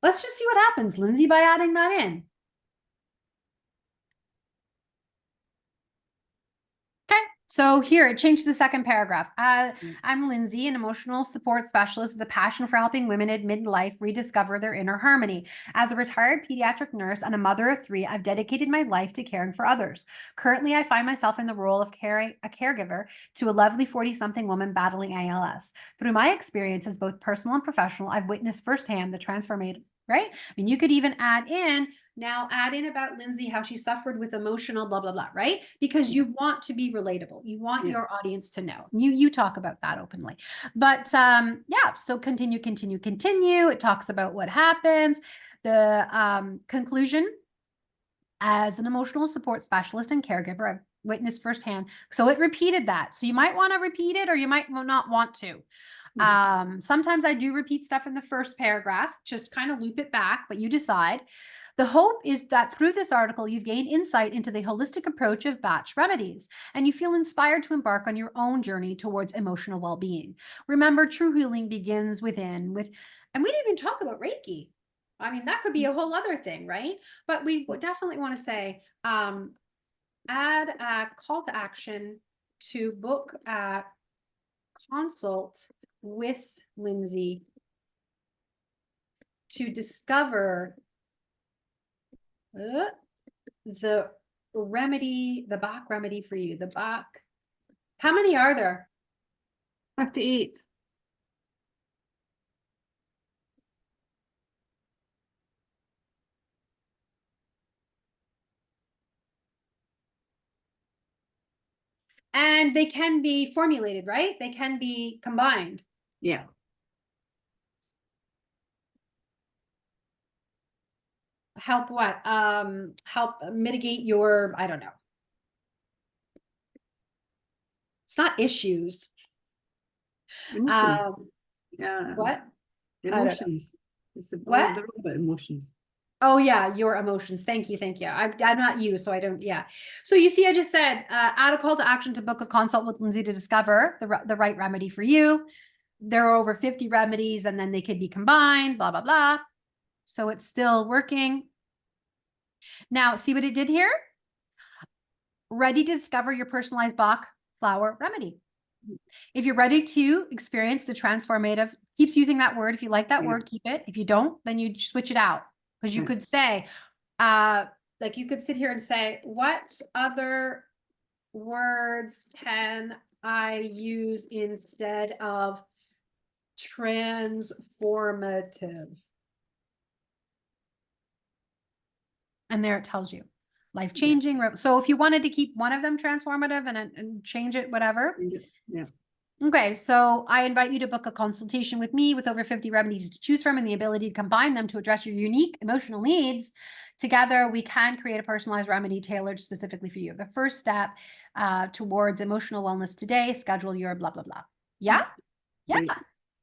Let's just see what happens, Lindsay, by adding that in. Okay, so here it changed to the second paragraph. I'm Lindsay, an emotional support specialist with a passion for helping women in midlife rediscover their inner harmony. As a retired pediatric nurse and a mother of 3, I've dedicated my life to caring for others. Currently, I find myself in the role of a caregiver to a lovely 40-something woman battling ALS. Through my experiences, both personal and professional, I've witnessed firsthand the transformation. Right? I mean, you could even add in about Lindsay, how she suffered with emotional blah, blah, blah, right? Because you want to be relatable. You want your audience to know. You talk about that openly. But yeah, so continue. It talks about what happens. The conclusion: as an emotional support specialist and caregiver, I've witnessed firsthand. So it repeated that. So you might want to repeat it or you might not want to. Sometimes I do repeat stuff in the first paragraph, just kind of loop it back, but you decide. The hope is that through this article, you've gained insight into the holistic approach of Bach remedies, and you feel inspired to embark on your own journey towards emotional well-being. Remember, true healing begins within. And we didn't even talk about Reiki. I mean, that could be a whole other thing, right? But we definitely want to say, add a call to action to book a consult with Lindsay to discover the remedy, the Bach remedy for you. The Bach. How many are there? Up to 8. And they can be formulated, right? They can be combined. Yeah. Help what? Help mitigate your, I don't know. It's not issues. Emotions. What? Emotions. It's What? they're all about emotions. Oh yeah, your emotions. Thank you, thank you. I'm not you, so I don't. Yeah. So you see, I just said add a call to action to book a consult with Lindsay to discover the right remedy for you. There are over 50 remedies, and then they could be combined. Blah blah blah. So it's still working. Now, see what it did here? Ready to discover your personalized Bach flower remedy. If you're ready to experience the transformative, keeps using that word. If you like that word, keep it. If you don't, then you switch it out. Because you could say, like you could sit here and say, what other words can I use instead of transformative? And there it tells you life-changing. So if you wanted to keep one of them transformative and change it, whatever. Yeah. Okay, so I invite you to book a consultation with me with over 50 remedies to choose from and the ability to combine them to address your unique emotional needs. Together, we can create a personalized remedy tailored specifically for you. The first step towards emotional wellness today, schedule your blah, blah, blah. Yeah? Yeah, Great.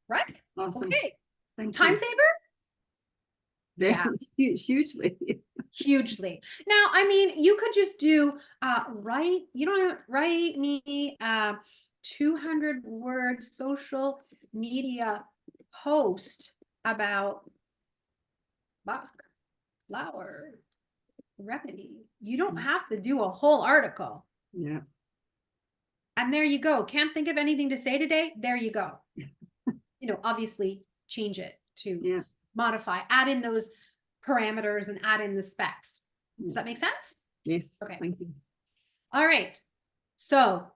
right? Awesome. Okay. Thank Time you. saver? Yeah. Hugely. Hugely. Now, I mean, you could just do you don't have write me 200 word social media post about Bach flower remedy. You don't have to do a whole article. Yeah. And there you go. Can't think of anything to say today. There you go. Obviously change it to modify, add in those parameters and add in the specs. Does that make sense? Yes. Okay. Thank you. All right. So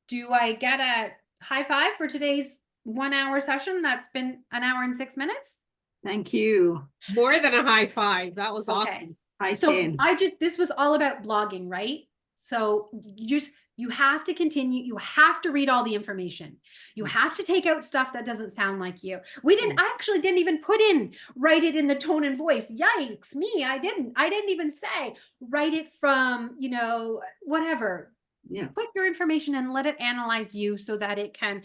do I get a high five for today's 1 hour session? That's been an hour and 6 minutes. Thank you. More than a high five. That was Okay. awesome. High So 10. this was all about blogging, right? So you have to continue. You have to read all the information. You have to take out stuff that doesn't sound like you. I actually didn't even write it in the tone and voice. Yikes me. I didn't even say, write it from, whatever. Yeah. Put your information and let it analyze you so that it can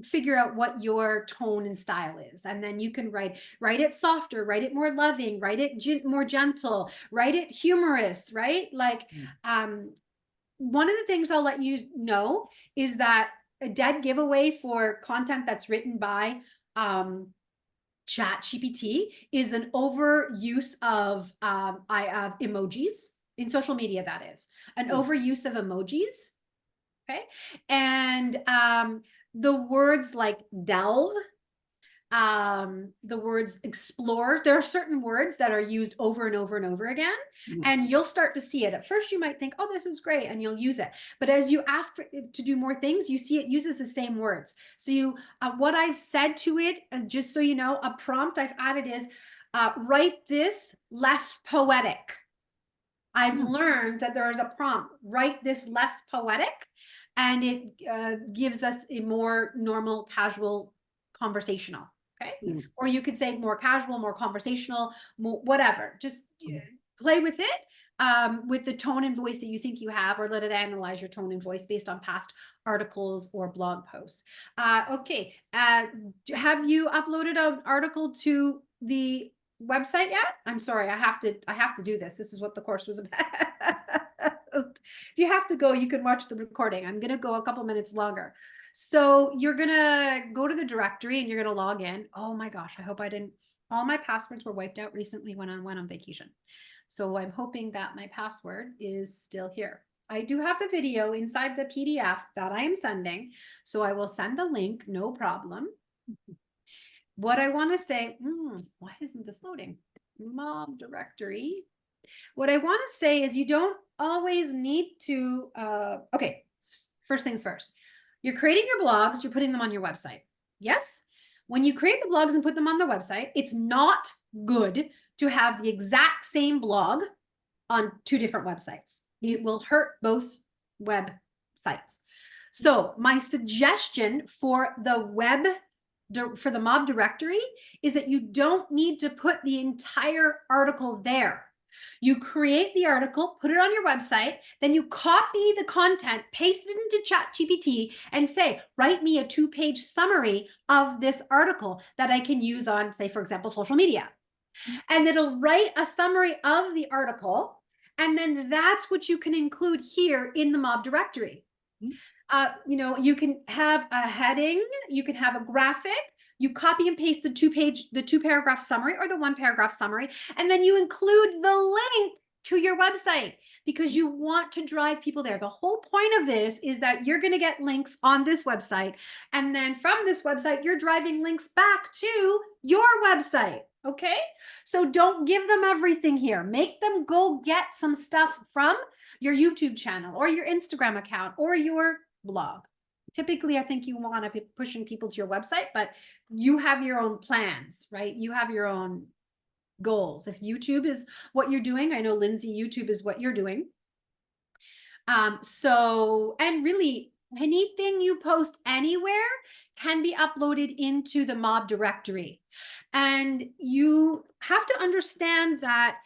figure out what your tone and style is. And then you can write it softer, write it more loving, write it more gentle, write it humorous, right? Like, one of the things I'll let you know is that a dead giveaway for content that's written by ChatGPT is an overuse of emojis in social media. That is an overuse of emojis. Okay. And the words like delve, the words explore, there are certain words that are used over and over and over again, and you'll start to see it. At first you might think, oh, this is great, and you'll use it, but as you ask for it to do more things, you see it uses the same words. So what I've said to it, just so you know, a prompt I've added is write this less poetic. I've learned that there is a prompt, write this less poetic, and it gives us a more normal, casual, conversational. Okay. Or you could say more casual, more conversational, more whatever. Just play with it with the tone and voice that you think you have, or let it analyze your tone and voice based on past articles or blog posts. Okay. Have you uploaded an article to the website yet? I'm sorry, I have to do this. This is what the course was about. If you have to go, you can watch the recording. I'm going to go a couple minutes longer. So you're going to go to the directory and you're going to log in. Oh my gosh, I hope I didn't. All my passwords were wiped out recently when I went on vacation. So I'm hoping that my password is still here. I do have the video inside the PDF that I am sending. So I will send the link, no problem. What I want to say, why isn't this loading? MAWB Directory. What I want to say is you don't always need to, okay, first things first. You're creating your blogs, you're putting them on your website. Yes? When you create the blogs and put them on the website, it's not good to have the exact same blog on 2 different websites. It will hurt both websites. So my suggestion for the MAWB directory is that you don't need to put the entire article there. You create the article, put it on your website, then you copy the content, paste it into ChatGPT, and say, write me a 2-page summary of this article that I can use on, say, for example, social media. and it'll write a summary of the article. And then that's what you can include here in the MAWB directory. You can have a heading, you can have a graphic, you copy and paste the two paragraph summary or the 1 paragraph summary, and then you include the link to your website because you want to drive people there. The whole point of this is that you're going to get links on this website. And then from this website, you're driving links back to your website. Okay. So don't give them everything here. Make them go get some stuff from your YouTube channel or your Instagram account or your blog. Typically, I think you want to be pushing people to your website, but you have your own plans, right? You have your own goals. If YouTube is what you're doing, I know Lindsay, YouTube is what you're doing. And really anything you post anywhere can be uploaded into the MAWB directory. And you have to understand that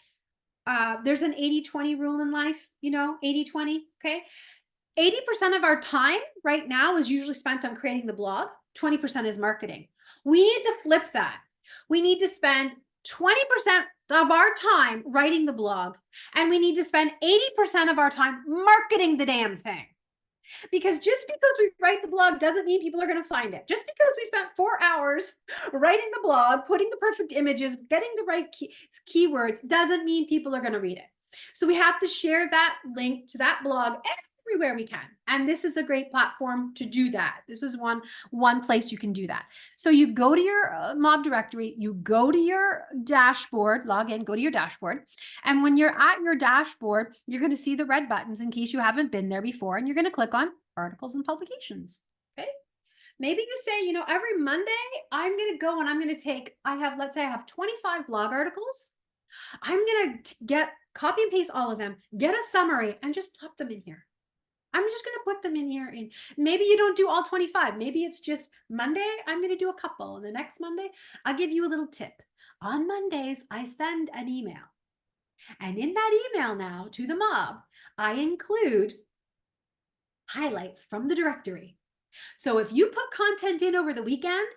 there's an 80-20 rule in life, 80-20, okay? 80% of our time right now is usually spent on creating the blog. 20% is marketing. We need to flip that. We need to spend 20% of our time writing the blog, and we need to spend 80% of our time marketing the damn thing. Because just because we write the blog doesn't mean people are going to find it. Just because we spent 4 hours writing the blog, putting the perfect images, getting the right keywords, doesn't mean people are going to read it. So we have to share that link to that blog everywhere we can. And this is a great platform to do that. This is one place you can do that. So you go to your MAWB directory, you go to your dashboard, log in, go to your dashboard. And when you're at your dashboard, you're going to see the red buttons in case you haven't been there before. And you're going to click on articles and publications. Okay. Maybe you say, every Monday I'm going to go and I'm going to take, let's say I have 25 blog articles. I'm going to copy and paste all of them, get a summary, and just plop them in here. I'm just going to put them in here. Maybe you don't do all 25. Maybe it's just Monday, I'm going to do a couple. And the next Monday, I'll give you a little tip. On Mondays, I send an email. And in that email now to the MAWB, I include highlights from the directory. So if you put content in over the weekend,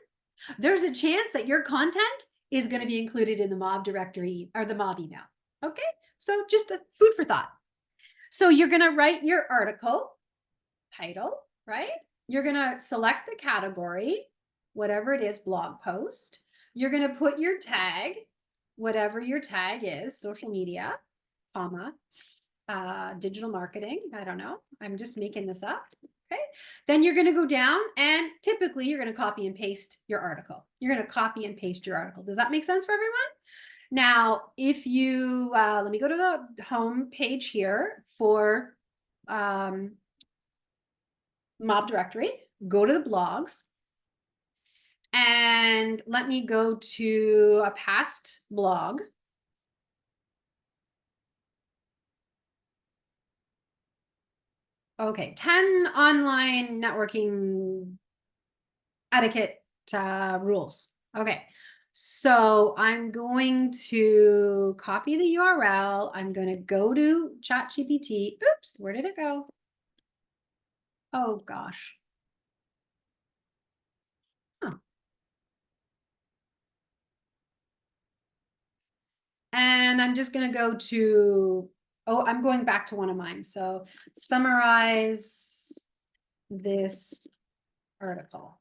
there's a chance that your content is going to be included in the MAWB directory or the MAWB email. Okay, so just a food for thought. So you're going to write your article title, right? You're going to select the category, whatever it is, blog post. You're going to put your tag, whatever your tag is, social media, comma, digital marketing. I don't know. I'm just making this up. Okay. Then you're going to go down and typically you're going to copy and paste your article. You're going to copy and paste your article. Does that make sense for everyone? Now, if you, let me go to the home page here for MAWB directory, go to the blogs, and let me go to a past blog. Okay, 10 online networking etiquette rules. Okay. So I'm going to copy the URL. I'm going to go to ChatGPT. Oops, where did it go? Oh, gosh. Oh. And I'm just going to go to, I'm going back to one of mine. So summarize this article.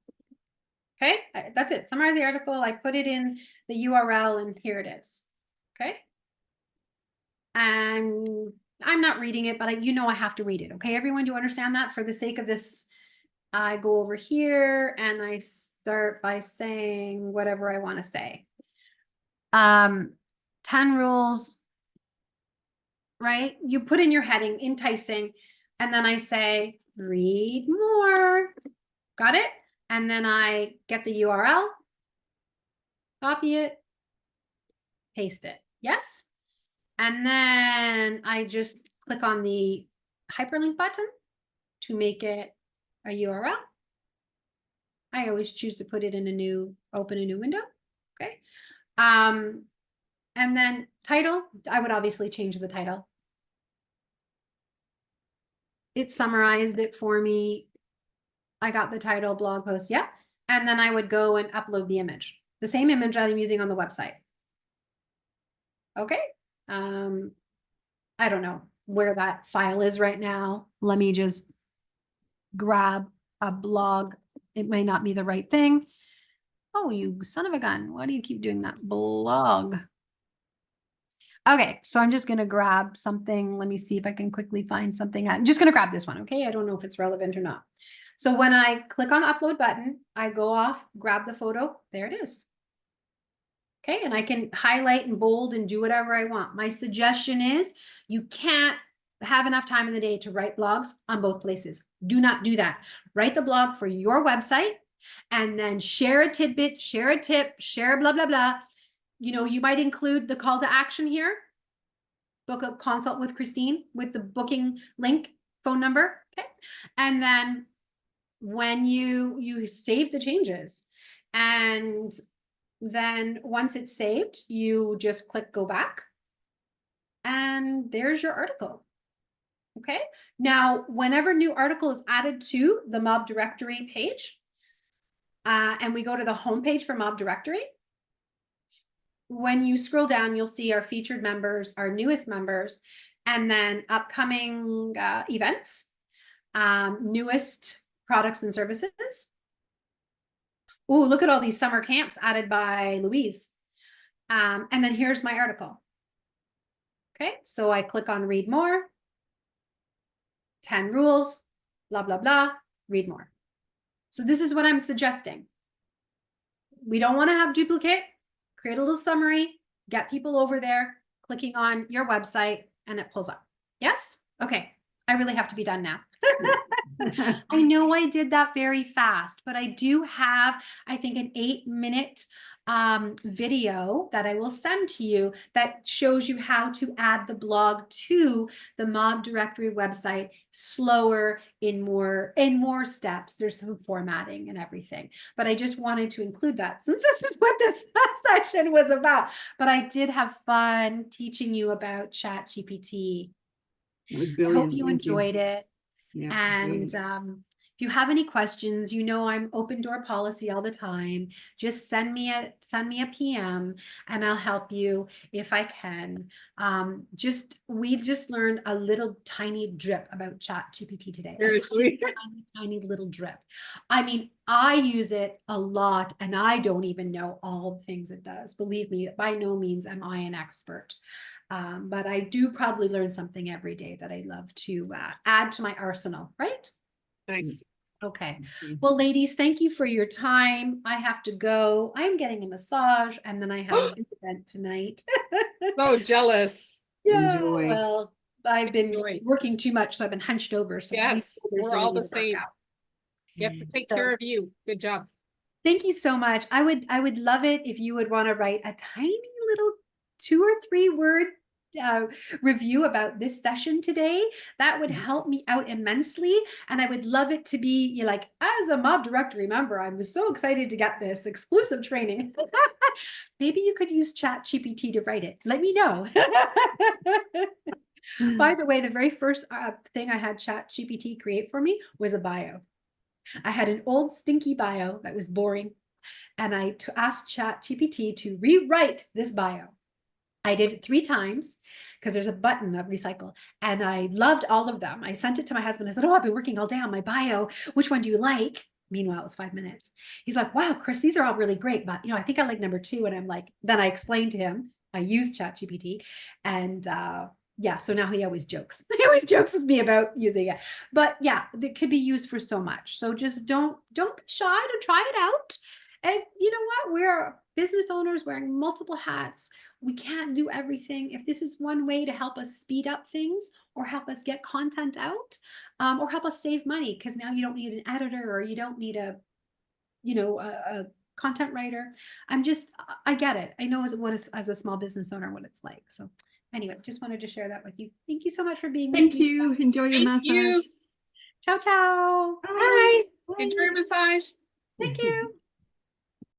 Okay, that's it. Summarize the article. I put it in the URL and here it is. Okay. And I'm not reading it, but I have to read it. Okay, everyone, do you understand that? For the sake of this, I go over here and I start by saying whatever I want to say. 10 rules, right? You put in your heading, enticing, and then I say, read more. Got it? And then I get the URL, copy it, paste it. Yes? And then I just click on the hyperlink button to make it a URL. I always choose to put it in open a new window. Okay. And then title, I would obviously change the title. It summarized it for me. I got the title, blog post, yeah. And then I would go and upload the image, the same image that I'm using on the website. Okay. I don't know where that file is right now. Let me just grab a blog. It may not be the right thing. Oh, you son of a gun. Why do you keep doing that? Blog. Okay, so I'm just going to grab something. Let me see if I can quickly find something. I'm just going to grab this one, okay? I don't know if it's relevant or not. So when I click on the upload button, I go off, grab the photo. There it is. Okay, and I can highlight and bold and do whatever I want. My suggestion is you can't have enough time in the day to write blogs on both places. Do not do that. Write the blog for your website and then share a tidbit, share a tip, share blah, blah, blah. You know, you might include the call to action here. Book a consult with Christine with the booking link, phone number. Okay. And then when you save the changes, and then once it's saved, you just click go back and there's your article. Okay. Now, whenever new article is added to the MAWB Directory page, and we go to the homepage for MAWB Directory, when you scroll down, you'll see our featured members, our newest members, and then upcoming events, newest products and services. Oh, look at all these summer camps added by Louise. And then here's my article. Okay, so I click on read more, 10 rules, blah, blah, blah, read more. So this is what I'm suggesting. We don't want to have duplicate. Create a little summary, get people over there, clicking on your website, and it pulls up. Yes? Okay, I really have to be done now. I know I did that very fast, but I do have, I think, an 8-minute video that I will send to you that shows you how to add the blog to the MAWB Directory website slower in more steps. There's some formatting and everything, but I just wanted to include that since this is what this session was about. But I did have fun teaching you about ChatGPT. It was I brilliant. hope you Thank enjoyed it. Yeah, And brilliant. if you have any questions, you know I'm open door policy all the time. Just send me a PM and I'll help you if I can. We just learned a little tiny drip about ChatGPT today. Seriously. Tiny little drip. I mean, I use it a lot and I don't even know all the things it does. Believe me, by no means am I an expert. But I do probably learn something every day that I love to add to my arsenal, right? Nice. Okay. Well, ladies, thank you for your time. I have to go. I'm getting a massage and then I have a big event tonight. So jealous. Yeah, Enjoy. well, I've been Enjoy. working too much, so I've been hunched over. So Yes, we're all the same. You have to take So- care of you. Good job. Thank you so much. I would love it if you would want to write a tiny little 2 or 3 word review about this session today. That would help me out immensely. And I would love it to be like, as a MAWB Directory member, I was so excited to get this exclusive training. Maybe you could use ChatGPT to write it. Let me know. By the way, the very first thing I had ChatGPT create for me was a bio. I had an old stinky bio that was boring. And I asked ChatGPT to rewrite this bio. I did it 3 times because there's a button of recycle and I loved all of them. I sent it to my husband. I said, oh, I've been working all day on my bio. Which one do you like? Meanwhile, it was 5 minutes. He's like, wow, Chris, these are all really great. But, I think I like number 2. And I'm like, then I explained to him, I used ChatGPT and, yeah, so now he always jokes. He always jokes with me about using it. But yeah, it could be used for so much. So just don't be shy to try it out. And you know what? We're business owners wearing multiple hats. We can't do everything. If this is one way to help us speed up things or help us get content out, or help us save money, because now you don't need an editor or you don't need a content writer. I get it. I know as a small business owner what it's like. So anyway, just wanted to share that with you. Thank you so much for being with me. Thank you. Enjoy your Thank you. massage. Ciao, ciao. Bye. Bye. Enjoy your massage. Thank you.